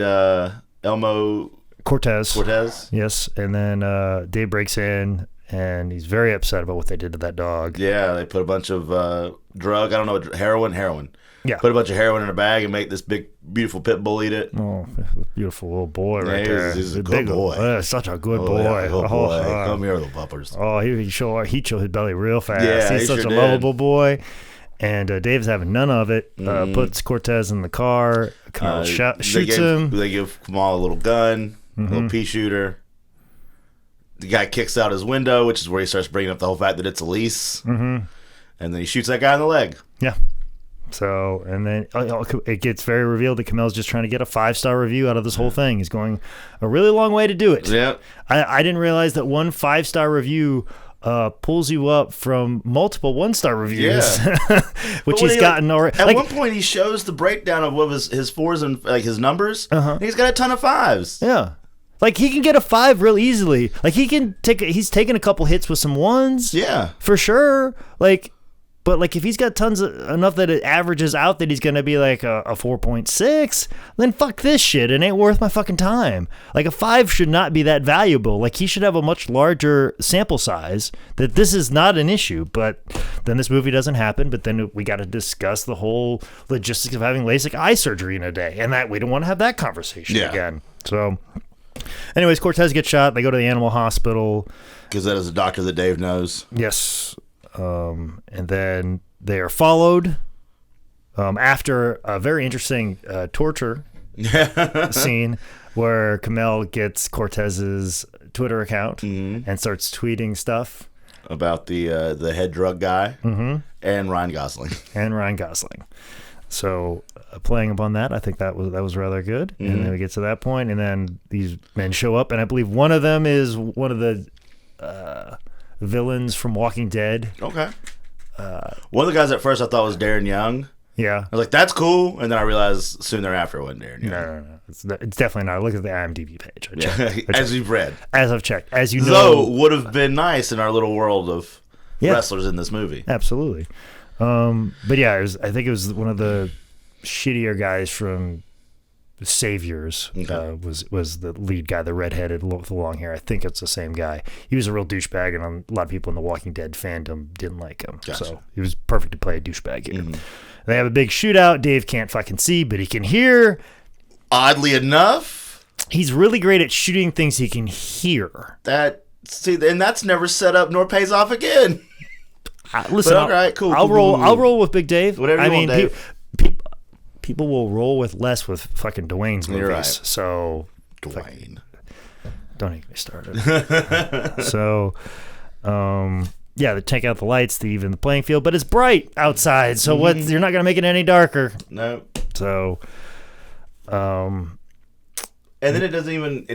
Elmo Cortez. Yes, and then Dave breaks in, and he's very upset about what they did to that dog. Yeah, they put a bunch of drug, I don't know, heroin. Yeah. Put a bunch of heroin in a bag and make this big, beautiful pit bull eat it. Oh, beautiful little boy right there. He's a good boy. Such a good boy. Yeah, good boy. Come here, little puppers. Oh, he'd show his belly real fast. Yeah, he's such a lovable boy. And Dave's having none of it. Puts Cortez in the car. Kamal shoots him. They give Kamal a little gun, a little pea shooter. The guy kicks out his window, which is where he starts bringing up the whole fact that it's a lease. And then he shoots that guy in the leg. Yeah. So, and then it gets very revealed that Kamel's just trying to get a 5-star review out of this whole thing. He's going a really long way to do it. Yeah. I didn't realize that one 5-star review pulls you up from multiple 1-star reviews, which he's gotten already. At one point, he shows the breakdown of what was his 4s and like his numbers. And he's got a ton of 5s. Yeah. Like, he can get a 5 real easily. Like, he's taken a couple hits with some 1s. Yeah. For sure. But like if he's got enough that it averages out that he's going to be like a 4.6, then fuck this shit. It ain't worth my fucking time. Like a 5 should not be that valuable. Like he should have a much larger sample size that this is not an issue. But then this movie doesn't happen. But then we got to discuss the whole logistics of having LASIK eye surgery in a day. And that we don't want to have that conversation again. So anyways, Cortez gets shot. They go to the animal hospital. Because that is a doctor that Dave knows. Yes. And then they are followed after a very interesting torture scene where Kamel gets Cortez's Twitter account and starts tweeting stuff about the head drug guy and Ryan Gosling. So playing upon that, I think that was rather good. And then we get to that point, and then these men show up, and I believe one of them is one of the villains from Walking Dead. Okay. One of the guys at first I thought was Darren Young. Yeah. I was like, that's cool. And then I realized soon thereafter it wasn't Darren Young. No. It's definitely not. Look at the IMDb page. I checked. As you've read. As I've checked. As you know. Though would have been nice in our little world of wrestlers in this movie. Absolutely. But yeah, I think it was one of the shittier guys from Saviors. Was the lead guy, the redheaded with the long hair. I think it's the same guy. He was a real douchebag, and a lot of people in the Walking Dead fandom didn't like him. Gotcha. So he was perfect to play a douchebag here. They have a big shootout. Dave can't fucking see, but he can hear. Oddly enough, he's really great at shooting things he can hear. And that's never set up nor pays off again. Listen, all right, cool. I'll roll with Big Dave. Whatever you want, Dave. People will roll with less with fucking Dwayne's movies. Right. So Dwayne, don't even get me started. So, they take out the lights to even the playing field, but it's bright outside. So you're not gonna make it any darker. No. So, and then it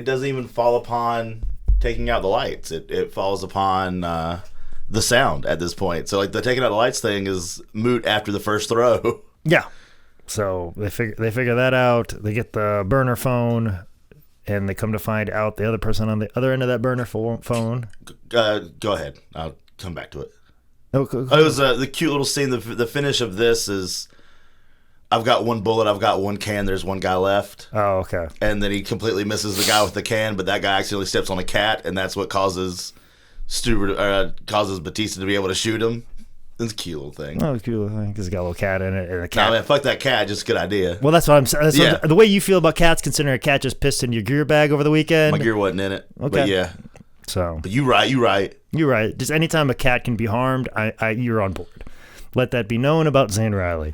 doesn't even fall upon taking out the lights. It falls upon the sound at this point. So like the taking out the lights thing is moot after the first throw. Yeah. So they figure that out. They get the burner phone, and they come to find out the other person on the other end of that burner phone. Go ahead. I'll come back to it. Oh, cool. It was the cute little scene. The finish of this is, I've got one bullet, I've got one can, there's one guy left. Oh, okay. And then he completely misses the guy with the can, but that guy accidentally steps on a cat, and that's what causes causes Batista to be able to shoot him. It's a cute little thing. Oh, cute little thing because it's got a little cat in it and a cat. Nah, man, fuck that cat. Just a good idea. Well, that's what I'm saying. Yeah. The way you feel about cats, considering a cat just pissed in your gear bag over the weekend. My gear wasn't in it. Okay. But yeah. So. But you right. You're right. Just anytime a cat can be harmed, you're on board. Let that be known about Zane Riley.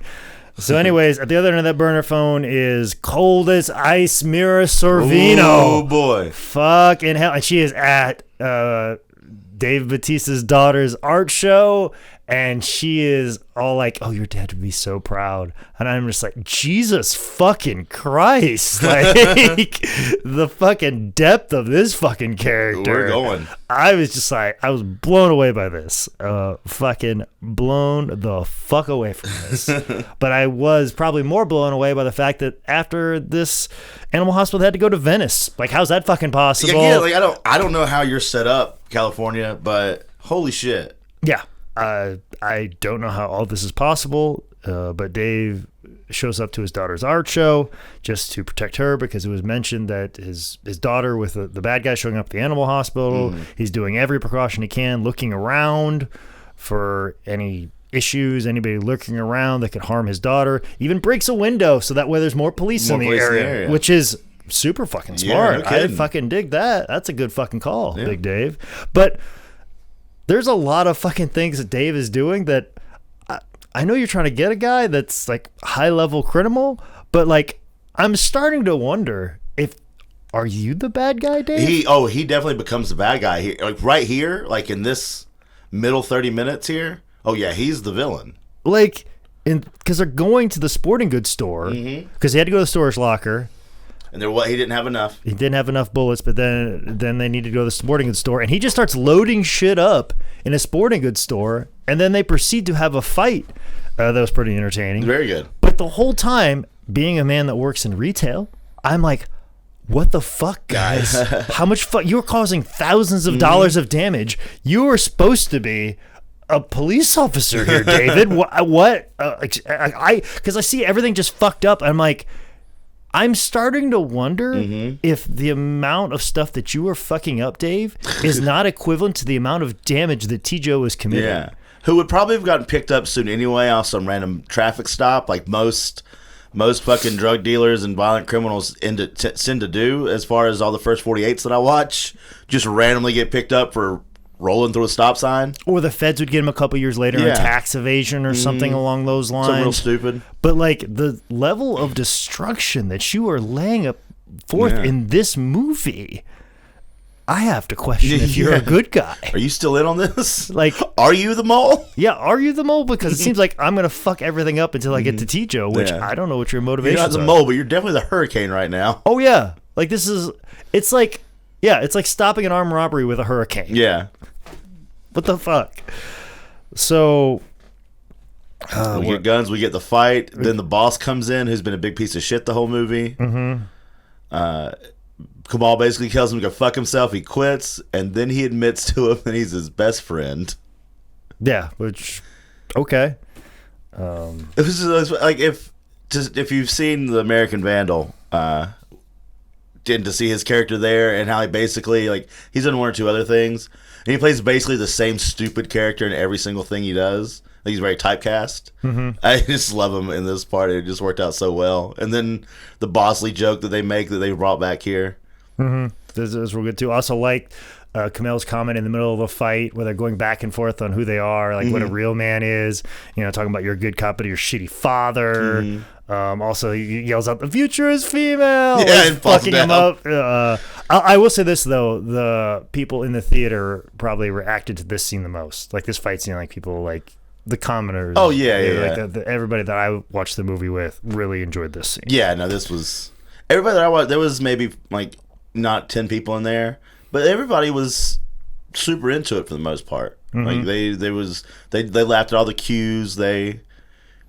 So anyways, at the other end of that burner phone is cold as ice Mira Sorvino. Oh, boy. Fucking hell. And she is at Dave Bautista's daughter's art show, and she is all like, oh, your dad would be so proud. And I'm just like, Jesus fucking Christ. Like, the fucking depth of this fucking character. We're going. I was just like, I was blown away by this. Fucking blown the fuck away from this. But I was probably more blown away by the fact that after this, Animal Hospital had to go to Venice. Like, how's that fucking possible? Yeah, like I don't know how you're set up, California, but holy shit. Yeah. I don't know how all this is possible, but Dave shows up to his daughter's art show just to protect her because it was mentioned that his daughter with the bad guy showing up at the animal hospital, he's doing every precaution he can, looking around for any issues, anybody lurking around that could harm his daughter, even breaks a window so that way there's more police in the area, which is super fucking smart. Yeah, no I fucking dig that. That's a good fucking call, Big Dave. But there's a lot of fucking things that Dave is doing that I know you're trying to get a guy that's like high level criminal, but like I'm starting to wonder if are you the bad guy, Dave? He definitely becomes the bad guy here. Like right here, like in this middle 30 minutes here. Oh yeah, he's the villain. Like because they're going to the sporting goods store because he had to go to the storage locker. And he didn't have enough. He didn't have enough bullets, but then they needed to go to the sporting goods store, and he just starts loading shit up in a sporting goods store, and then they proceed to have a fight. That was pretty entertaining. Very good. But the whole time, being a man that works in retail, I'm like, what the fuck, guys? How much fuck? You're causing thousands of dollars of damage. You are supposed to be a police officer here, David. What? Because I see everything just fucked up. I'm like, I'm starting to wonder if the amount of stuff that you are fucking up, Dave, is not equivalent to the amount of damage that T-Joe is committing. Yeah. Who would probably have gotten picked up soon anyway off some random traffic stop, like most fucking drug dealers and violent criminals tend to do, as far as all the first 48s that I watch, just randomly get picked up for rolling through a stop sign. Or the feds would get him a couple years later on tax evasion or something along those lines. Something real stupid. But like the level of destruction that you are laying forth in this movie, I have to question if you're a good guy. Are you still in on this? Like, are you the mole? Yeah, are you the mole? Because it seems like I'm going to fuck everything up until I get to T-Joe, which I don't know what your motivation is. You're not the mole, but you're definitely the hurricane right now. Oh, yeah. Like, it's like stopping an armed robbery with a hurricane. Yeah. What the fuck? So we get guns, we get the fight. Then the boss comes in, who's been a big piece of shit the whole movie. Kamal basically tells him to go fuck himself. He quits, and then he admits to him that he's his best friend. Yeah, which okay. It was like if you've seen the American Vandal, and to see his character there and how he basically like he's done one or two other things. And he plays basically the same stupid character in every single thing he does. Like he's very typecast. I just love him in this part. It just worked out so well. And then the Bosley joke that they make that they brought back here. This is real good too. Also, like Kamel's comment in the middle of a fight where they're going back and forth on who they are, like what a real man is. You know, talking about you're a good cop, but you're a shitty father. Also, he yells out, "The future is female." Yeah, and fucking him up. I will say this though: the people in the theater probably reacted to this scene the most. Like this fight scene, like people like the commoners. Oh yeah. Like everybody that I watched the movie with really enjoyed this scene. Yeah, no, this was everybody that I watched. There was maybe like not 10 people in there, but everybody was super into it for the most part. Like they laughed at all the cues. They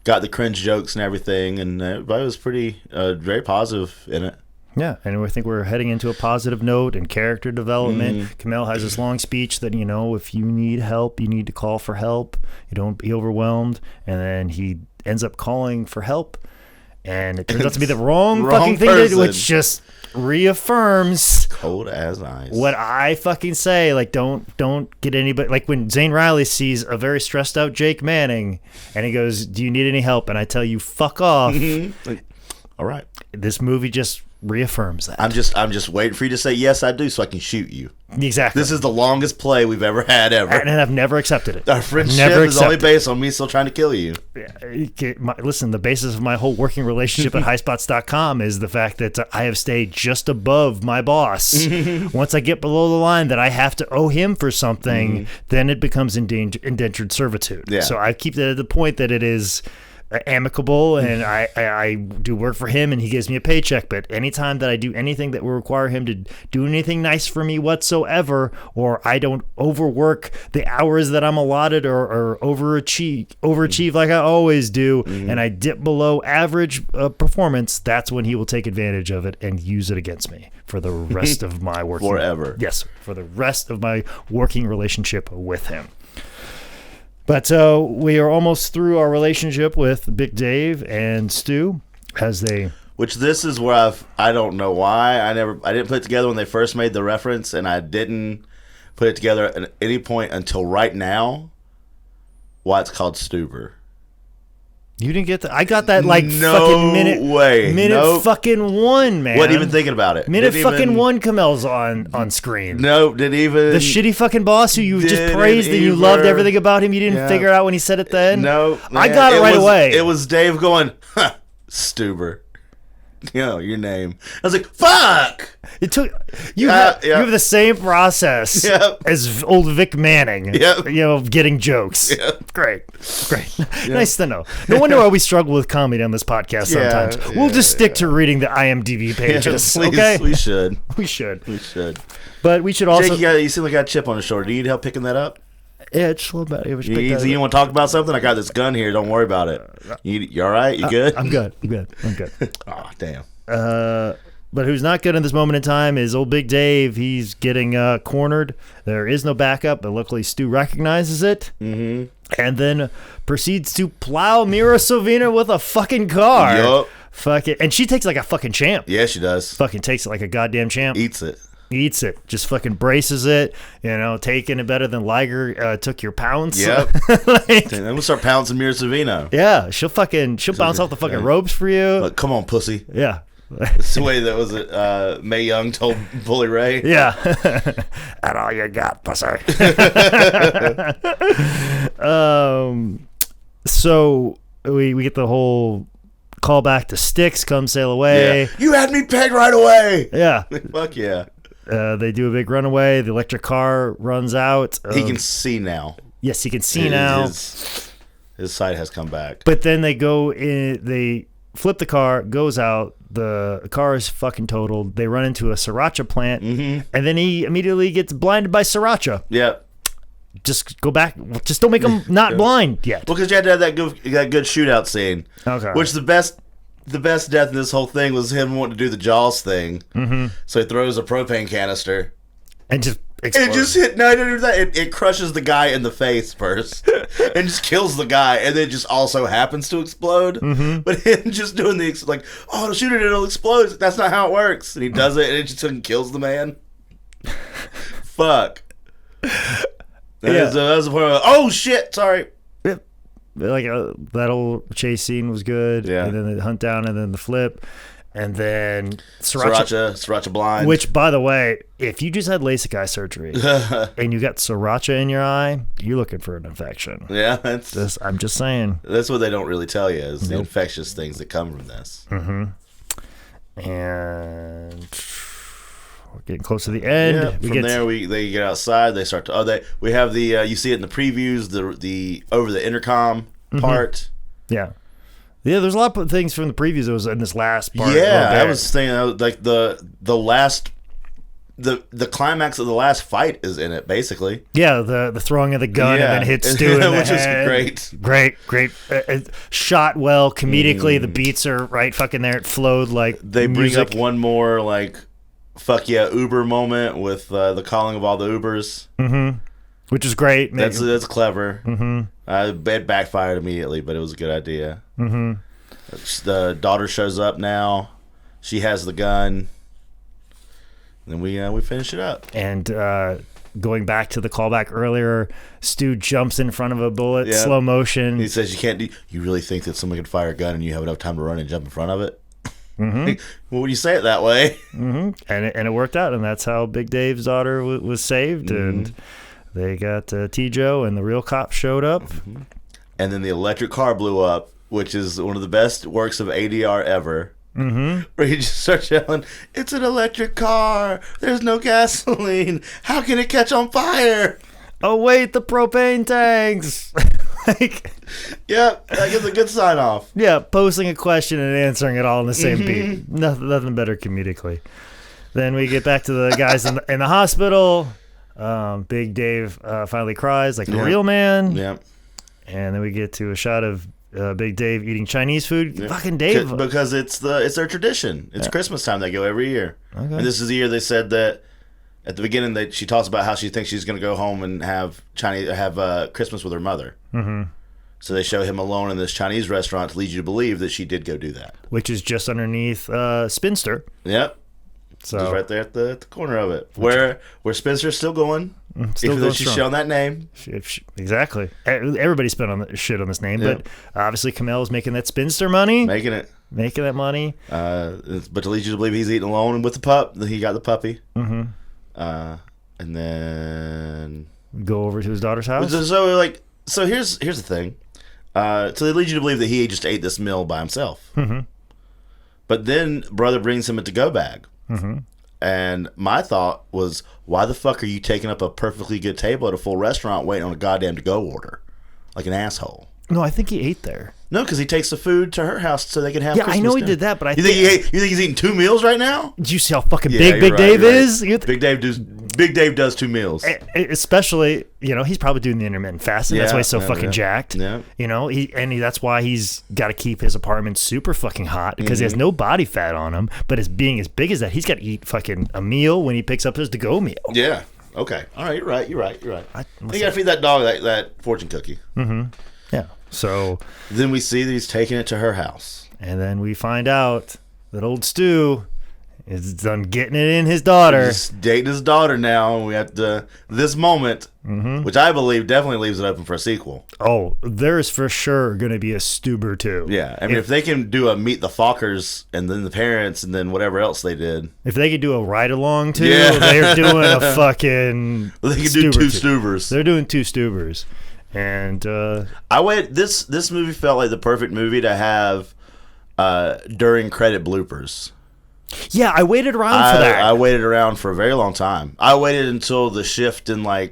got the cringe jokes and everything, and everybody was pretty very positive in it. Yeah, and I think we're heading into a positive note and character development. Kamel has this long speech that, if you need help, you need to call for help. You don't be overwhelmed. And then he ends up calling for help. And it turns out to be the wrong fucking thing, which just reaffirms cold as ice what I fucking say. Like, don't get anybody. Like when Zane Riley sees a very stressed out Jake Manning, and he goes, "Do you need any help?" And I tell you, "Fuck off." Like, all right. This movie just reaffirms that. I'm just waiting for you to say yes, I do, so I can shoot you. Exactly. This is the longest play we've ever had ever, and I've never accepted it. Our friendship is only based on me still trying to kill you. Listen, the basis of my whole working relationship at highspots.com is the fact that I have stayed just above my boss. Once I get below the line that I have to owe him for something, then it becomes indentured servitude. Yeah. So I keep that at the point that it is amicable, and I do work for him and he gives me a paycheck, but anytime that I do anything that will require him to do anything nice for me whatsoever, or I don't overwork the hours that I'm allotted or overachieve like I always do, and I dip below average performance, that's when he will take advantage of it and use it against me for the rest of my working forever. Yes, for the rest of my working relationship with him. But we are almost through our relationship with Big Dave and Stu, Which this is where I don't know why I didn't put it together when they first made the reference, and I didn't put it together at any point until right now. Why it's called Stuber. You didn't get that? I got that fucking minute fucking one, man. Wasn't even thinking about it. Minute one, Kamel's on screen. No, didn't even. The shitty fucking boss who you just praised and you loved everything about him. You didn't figure it out when he said it then. No, man, I got it right away. It was Dave going, Stuber. Your name. I was like, fuck. It took you have the same process as old Vic Manning. Getting jokes. Great. Nice to know. No wonder why we struggle with comedy on this podcast sometimes. We'll just stick to reading the IMDb pages. Please, okay, we should. But we should also. Jake, you seem like you got a chip on your shoulder. Do you need help picking that up? Yeah, just a little bit. You want to talk about something? I got this gun here. Don't worry about it. You all right? You good? I'm good. Oh, damn. But who's not good in this moment in time is old Big Dave. He's getting cornered. There is no backup, but luckily Stu recognizes it. And then proceeds to plow Mira Sorvino with a fucking car. Yup. Fuck it. And she takes it like a fucking champ. Yeah, she does. Fucking takes it like a goddamn champ. Eats it. Just fucking braces it, taking it better than Liger took your pounce. Yep. I'm gonna start pouncing Mira Sorvino. Yeah, she'll bounce off the fucking ropes for you. Like, come on, pussy. Yeah. That's the way that was Mae Young told Bully Ray. Yeah. And all you got, pussy. So we get the whole callback to Styx, Come Sail Away. Yeah. You had me pegged right away. Yeah. Fuck yeah. They do a big runaway. The electric car runs out. He can see now. Yes, he can see now. His sight has come back. But then they go in. They flip the car, goes out. The car is fucking totaled. They run into a sriracha plant, and then he immediately gets blinded by sriracha. Yeah. Just go back. Just don't make him not blind yet. Well, because you had to have that good shootout scene. Okay. Which the best death in this whole thing was him wanting to do the Jaws thing. So he throws a propane canister and just explodes. It just hit. No, it crushes the guy in the face first, and just kills the guy, and then just also happens to explode. But him just doing it'll shoot it, it'll explode. That's not how it works. And he does it, and it just kills the man. Fuck. That was the point of, oh shit, sorry. Yep. That old chase scene was good. Yeah. And then the hunt down, and then the flip, and then sriracha blind. Which, by the way, if you just had LASIK eye surgery and you got sriracha in your eye, you're looking for an infection. Yeah, I'm just saying. That's what they don't really tell you is the infectious things that come from this. And we're getting close to the end. Yeah, they get outside. They start to. We have the you see it in the previews. The over the intercom part. Yeah. Yeah, there's a lot of things from the previews that was in this last part. Yeah, I was thinking like the last the climax of the last fight is in it, basically. Yeah, the throwing of the gun and then hits Stu in the which head. Is great. Great. Shot well comedically. The beats are right fucking there. It flowed like they music. bring up one more like fuck yeah Uber moment with the calling of all the Ubers. Mm-hmm. Which is great. That's clever. Mm-hmm. It backfired immediately, but it was a good idea. Mm-hmm. The daughter shows up now. She has the gun. And then we finish it up. And going back to the callback earlier, Stu jumps in front of a bullet, slow motion. He says, you really think that someone can fire a gun and you have enough time to run and jump in front of it? Mm-hmm. Well, when you say it that way. Mm-hmm. And it worked out, and that's how Big Dave's daughter was saved, and they got T-Joe, and the real cops showed up. Mm-hmm. And then the electric car blew up, which is one of the best works of ADR ever. Mm-hmm. Where he just starts yelling, "It's an electric car. There's no gasoline. How can it catch on fire?" Oh wait, the propane tanks. Yep, that gives a good sign off. Yeah, posing a question and answering it all in the same beat. Nothing better comedically. Then we get back to the guys in the hospital. Big Dave finally cries like a real man. Yep. And then we get to a shot of Big Dave eating Chinese food. Yeah. Fucking Dave. Because it's their tradition. It's Christmas time. They go every year. Okay. And this is the year they said that at the beginning that she talks about how she thinks she's going to go home and have Christmas with her mother. Mm-hmm. So they show him alone in this Chinese restaurant to lead you to believe that she did go do that. Which is just underneath Spinster. Yep. So just right there at the corner of it. Where Spencer's still going. Even though she's shown that name. Exactly. Everybody spent on shit on this name, but obviously Kamel's making that Spinster money. Making that money. But to lead you to believe he's eating alone with the pup, that he got the puppy. Mm-hmm. And then go over to his daughter's house. So here's the thing. So they lead you to believe that he just ate this meal by himself. Mm-hmm. But then brother brings him a to-go bag. Mm-hmm. And my thought was, why the fuck are you taking up a perfectly good table at a full restaurant waiting on a goddamn to-go order? Like an asshole. No, I think he ate there. No, because he takes the food to her house so they can have Christmas I know he dinner. did that, but you think he's eating 2 meals right now? Did you see how fucking big Dave is? Big Dave does 2 meals. Especially, he's probably doing the intermittent fasting. That's why he's so fucking jacked. Yeah. That's why he's got to keep his apartment super fucking hot because he has no body fat on him. But as being as big as that, he's got to eat fucking a meal when he picks up his to-go meal. Yeah. Okay. All right. You're right. You got to feed that dog that fortune cookie. Mm-hmm. Yeah. So then we see that he's taking it to her house. And then we find out that old Stu is done getting it in his daughter. He's dating his daughter now. We have this moment, which I believe definitely leaves it open for a sequel. Oh, there's for sure going to be a Stuber too. Yeah. I mean, if they can do a Meet the Fockers and then the parents and then whatever else they did. If they could do a ride-along too, they're doing a fucking They can do 2 Stubers. They're doing 2 Stubers. And this movie felt like the perfect movie to have during credit bloopers. Yeah, I waited around for that. I waited around for a very long time. I waited until the shift in they'll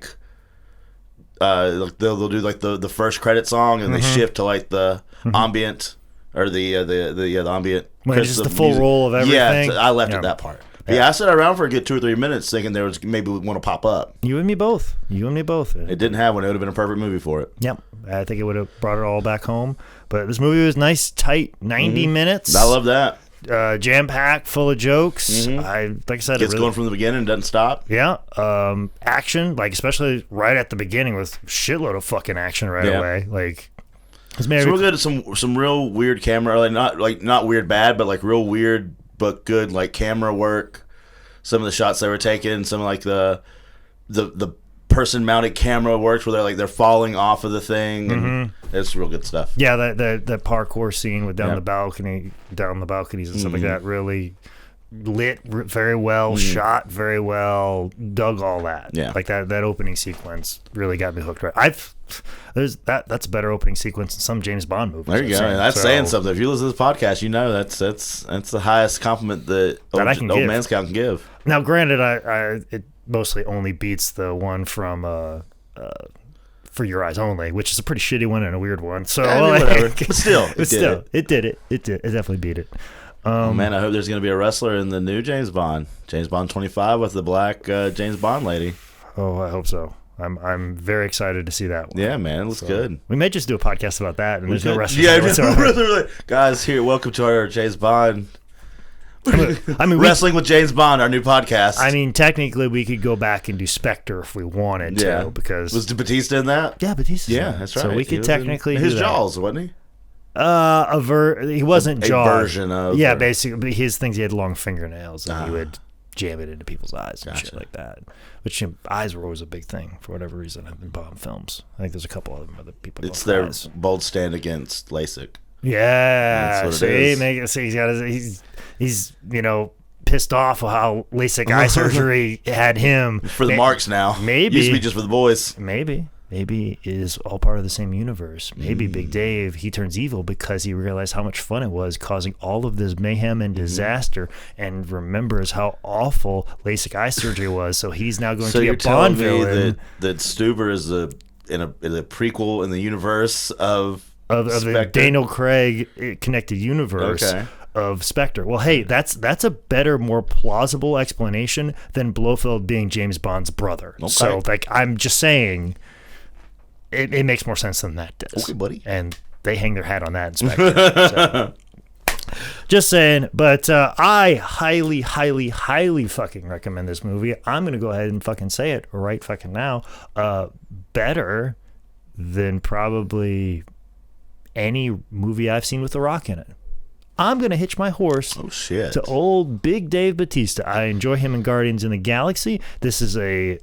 do like the first credit song and they shift to like the ambient or the ambient. When it's just the full roll of everything. Yeah, I left at that part. Yeah, I sat around for a good 2 or 3 minutes thinking there was maybe one to pop up. You and me both. It didn't have one. It would have been a perfect movie for it. Yep. I think it would have brought it all back home. But this movie was nice, tight, 90 minutes. I love that. Jam-packed, full of jokes. Like I said, gets going from the beginning and doesn't stop. Yeah. Action, especially right at the beginning with shitload of fucking action right away. It's real good at some real weird camera, not weird bad, but real weird but good camera work. Some of the shots they were taking, some of the person mounted camera works where they're falling off of the thing. And it's real good stuff. Yeah, that parkour scene with down the balconies and stuff like that really lit very well, shot very well, dug all that. Yeah, that opening sequence really got me hooked. Right, that's a better opening sequence than some James Bond movies. There you go. That's saying something. If you listen to this podcast, that's the highest compliment that old Man Scout can give. Now, granted, it mostly only beats the one from For Your Eyes Only, which is a pretty shitty one and a weird one. So whatever. But still, it did it. It definitely beat it. Oh man, I hope there's going to be a wrestler in the new James Bond 25 with the black James Bond lady. Oh, I hope so. I'm very excited to see that one. Yeah, man, it looks good. We may just do a podcast about that, and there's no wrestling. Yeah, guys, here, welcome to our James Bond. I mean, Wrestling with James Bond, our new podcast. I mean, technically, we could go back and do Spectre if we wanted to, because was Batista in that? Yeah, Batista. Yeah, that's right. So we could technically his do Jaws, wasn't he? He wasn't Jaws. A version of. Yeah, basically, his things. He had long fingernails, and he would jam it into people's eyes and shit like that. Which eyes were always a big thing for whatever reason in Bond films. I think there's a couple of them other people. It's their bold stand against LASIK. Yeah, see, he's pissed off how LASIK eye surgery had him for the marks now. Maybe used to be just for the boys. Maybe it is all part of the same universe. Maybe Big Dave, he turns evil because he realized how much fun it was causing all of this mayhem and disaster, and remembers how awful LASIK eye surgery was. So he's now going to be a Bond villain. That Stuber is in a prequel in the universe of the Daniel Craig connected universe of Spectre. Well, hey, that's a better, more plausible explanation than Blofeld being James Bond's brother. Okay. So, I'm just saying, it makes more sense than that does. Okay, buddy. And they hang their hat on that in Spectre. So. Just saying, but I highly, highly, highly fucking recommend this movie. I'm going to go ahead and fucking say it right fucking now. Better than probably any movie I've seen with The Rock in it. I'm going to hitch my horse to old Big Dave Bautista. I enjoy him in Guardians in the Galaxy. This is a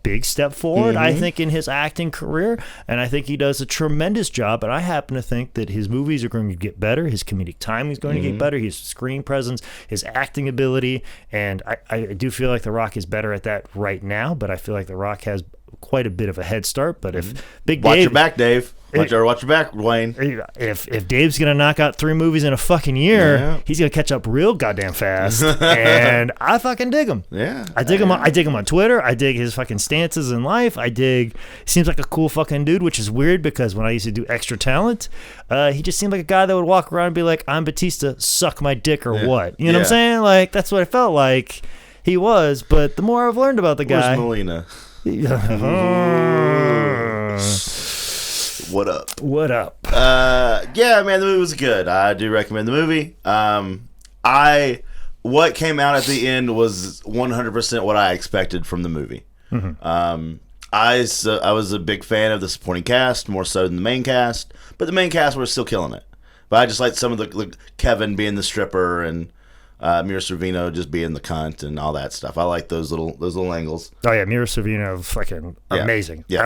big step forward, I think, in his acting career, and I think he does a tremendous job, and I happen to think that his movies are going to get better, his comedic timing is going to get better, his screen presence, his acting ability, and I do feel like The Rock is better at that right now, but I feel like The Rock has quite a bit of a head start. But if Big Dave... Watch your back, Dave. Watch your back, Dwayne. If Dave's gonna knock out 3 movies in a fucking year, he's gonna catch up real goddamn fast, and I fucking dig him. Yeah, I dig him. I dig him on Twitter. I dig his fucking stances in life. Seems like a cool fucking dude, which is weird because when I used to do Extra Talent, he just seemed like a guy that would walk around and be like, "I'm Batista, suck my dick," or what? You know what I'm saying? Like that's what I felt like he was. But the more I've learned about the guy, where's Melina? What up? Yeah, man, the movie was good. I do recommend the movie. What came out at the end was 100% what I expected from the movie. I was a big fan of the supporting cast, more so than the main cast, but the main cast were still killing it. But I just liked some of the Kevin being the stripper and Mira Sorvino just being the cunt and all that stuff. I like those little angles. Oh yeah, Mira Sorvino, fucking amazing. Yeah,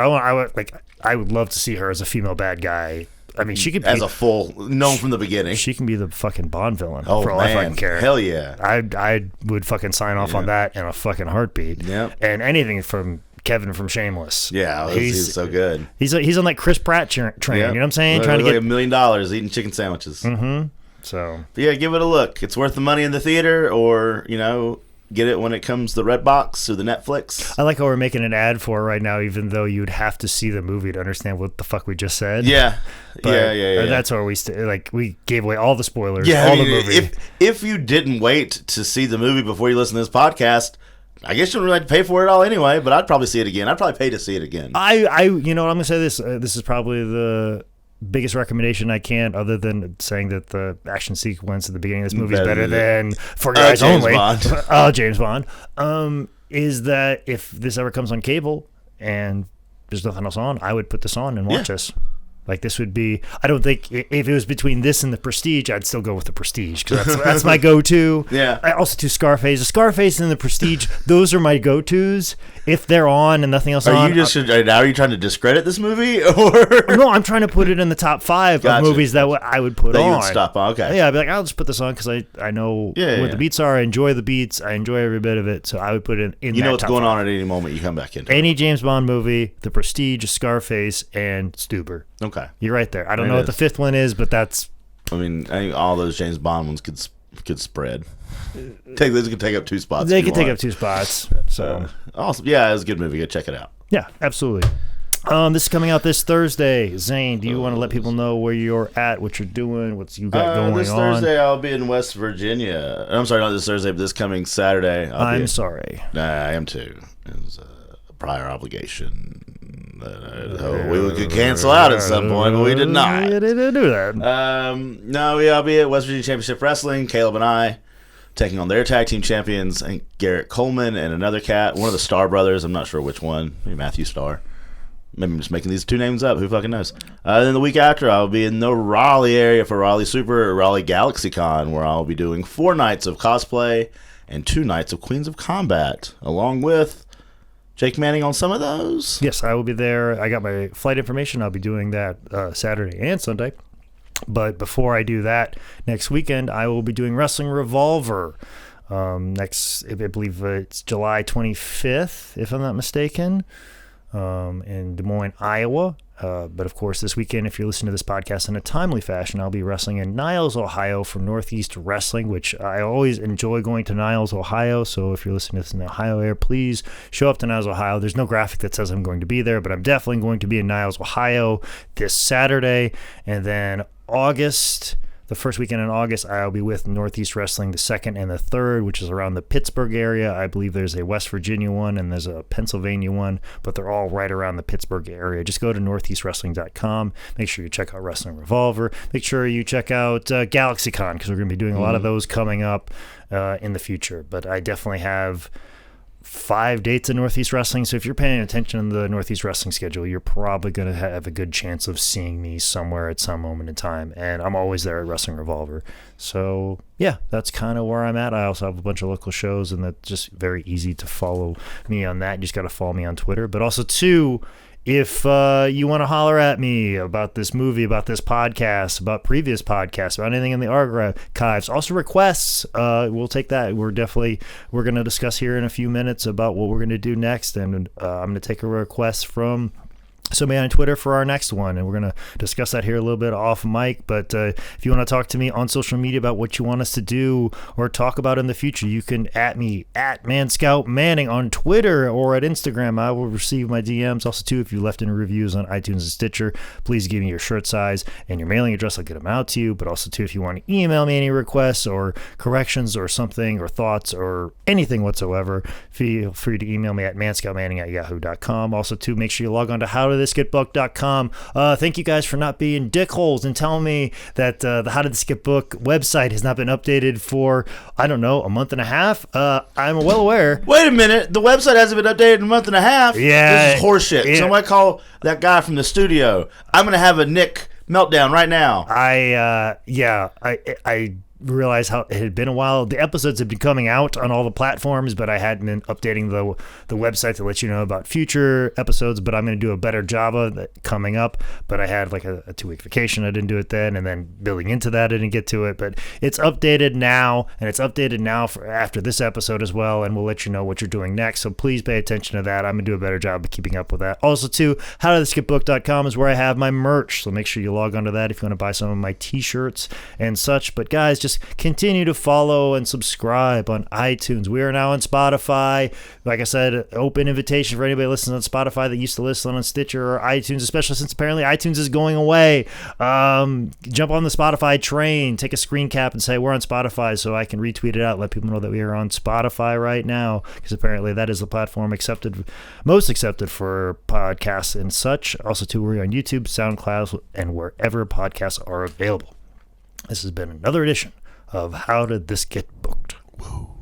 I would love to see her as a female bad guy. I mean, she could be as a full known from the beginning. She can be the fucking Bond villain. Oh, for all man. I fucking care. Hell yeah. I would fucking sign off on that in a fucking heartbeat. Yeah. And anything from Kevin from Shameless. Yeah, he's so good. He's on like Chris Pratt train. You know what I'm saying? Trying to get $1 million eating chicken sandwiches. So but yeah, give it a look. It's worth the money in the theater, or get it when it comes to the Redbox or the Netflix. I like how we're making an ad for it right now, even though you'd have to see the movie to understand what the fuck we just said. Yeah, but yeah. That's where we gave away all the spoilers. Yeah, the movie. If you didn't wait to see the movie before you listen to this podcast, I guess you wouldn't have to pay for it all anyway. But I'd probably see it again. I'd probably pay to see it again. I'm gonna say this. This is probably the biggest recommendation I can, other than saying that the action sequence at the beginning of this movie is better than For Your Eyes Only. James Bond. Is that if this ever comes on cable and there's nothing else on, I would put this on and watch this. Like this would be, I don't think, if it was between this and The Prestige, I'd still go with The Prestige because that's my go-to. Yeah. I also do Scarface. The Scarface and The Prestige, those are my go-tos. If they're on and nothing else are on. Now are you trying to discredit this movie? Or no, I'm trying to put it in the top 5 of movies that I would put on. You would stop on, okay. Yeah, I'd be like, I'll just put this on because I know what the beats are. I enjoy the beats. I enjoy every bit of it. So I would put it in You know what's going 5. on at any moment you come back into any James Bond movie, The Prestige, Scarface, and Stuber. Okay. You're right there. I don't know what the 5th one is, but that's... I think all those James Bond ones could spread. Those could take up 2 spots. They could take up 2 spots. So awesome. Yeah, it was a good movie. Go check it out. Yeah, absolutely. This is coming out this Thursday. Zane, do you want to let people know where you're at, what you're doing, what you got going this on? This Thursday, I'll be in West Virginia. I'm sorry, not this Thursday, but this coming Saturday. I'm sorry. I am too. It's a prior obligation that we could cancel out at some point, but we did not. We didn't do that. No, I'll be at West Virginia Championship Wrestling. Caleb and I taking on their tag team champions, and Garrett Coleman and another cat, one of the Star brothers. I'm not sure which one. Maybe Matthew Starr. Maybe I'm just making these two names up. Who fucking knows? Then the week after, I'll be in the Raleigh area for Raleigh Super, Raleigh GalaxyCon, where I'll be doing 4 nights of cosplay and 2 nights of Queens of Combat, along with Jake Manning on some of those. Yes, I will be there. I got my flight information. I'll be doing that Saturday and Sunday. But before I do that, next weekend, I will be doing Wrestling Revolver. Next, I believe it's July 25th, if I'm not mistaken. In Des Moines, Iowa. But of course, this weekend, if you're listening to this podcast in a timely fashion, I'll be wrestling in Niles, Ohio for Northeast Wrestling, which I always enjoy going to Niles, Ohio. So if you're listening to this in the Ohio area, please show up to Niles, Ohio. There's no graphic that says I'm going to be there, but I'm definitely going to be in Niles, Ohio this Saturday. And then the first weekend in August, I'll be with Northeast Wrestling the 2nd and the 3rd, which is around the Pittsburgh area. I believe there's a West Virginia one and there's a Pennsylvania one, but they're all right around the Pittsburgh area. Just go to northeastwrestling.com. Make sure you check out Wrestling Revolver. Make sure you check out GalaxyCon, because we're going to be doing a lot of those coming up in the future. But I definitely have 5 dates in Northeast Wrestling, so if you're paying attention to the Northeast Wrestling schedule, you're probably going to have a good chance of seeing me somewhere at some moment in time, and I'm always there at Wrestling Revolver. So yeah, that's kind of where I'm at. I also have a bunch of local shows, and that's just very easy to follow me on that. You just got to follow me on Twitter, but also too, if you want to holler at me about this movie, about this podcast, about previous podcasts, about anything in the archives, also requests, we'll take that. We're going to discuss here in a few minutes about what we're going to do next, and I'm going to take a request from somebody on Twitter for our next one, and we're going to discuss that here a little bit off mic. But if you want to talk to me on social media about what you want us to do or talk about in the future, you can at me at ManScoutManning on Twitter or at Instagram. I will receive my DMs. Also too, if you left any reviews on iTunes and Stitcher, please give me your shirt size and your mailing address. I'll get them out to you. But also too, if you want to email me any requests or corrections or something or thoughts or anything whatsoever, feel free to email me at manscoutmanning@yahoo.com. Also too, make sure you log on to howdidthisgetbooked.com. Thank you guys for not being dickholes and telling me that the How Did This Get Booked website has not been updated for, I don't know, a month and a half. I'm well aware. Wait a minute. The website hasn't been updated in a month and a half? Yeah. This is horseshit. Yeah. Somebody call that guy from the studio. I'm going to have a Nick meltdown right now. I realized how it had been a while. The episodes have been coming out on all the platforms, but I hadn't been updating the website to let you know about future episodes. But I'm going to do a better job of it coming up. But I had like a 2-week vacation. I didn't do it then, and then building into that, I didn't get to it. But it's updated now, and it's updated now for after this episode as well. And we'll let you know what you're doing next. So please pay attention to that. I'm going to do a better job of keeping up with that. Also, too, howdidthisgetbooked.com is where I have my merch. So make sure you log onto that if you want to buy some of my t-shirts and such. But guys, just continue to follow and subscribe on iTunes. We are now on Spotify. Like I said, open invitation for anybody listening on Spotify that used to listen on Stitcher or iTunes, especially since apparently iTunes is going away. Jump on the Spotify train, take a screen cap and say we're on Spotify so I can retweet it out, let people know that we are on Spotify right now, because apparently that is the platform most accepted for podcasts and such. Also, too, we're on YouTube, SoundCloud, and wherever podcasts are available. This has been another edition of How Did This Get Booked? Woo.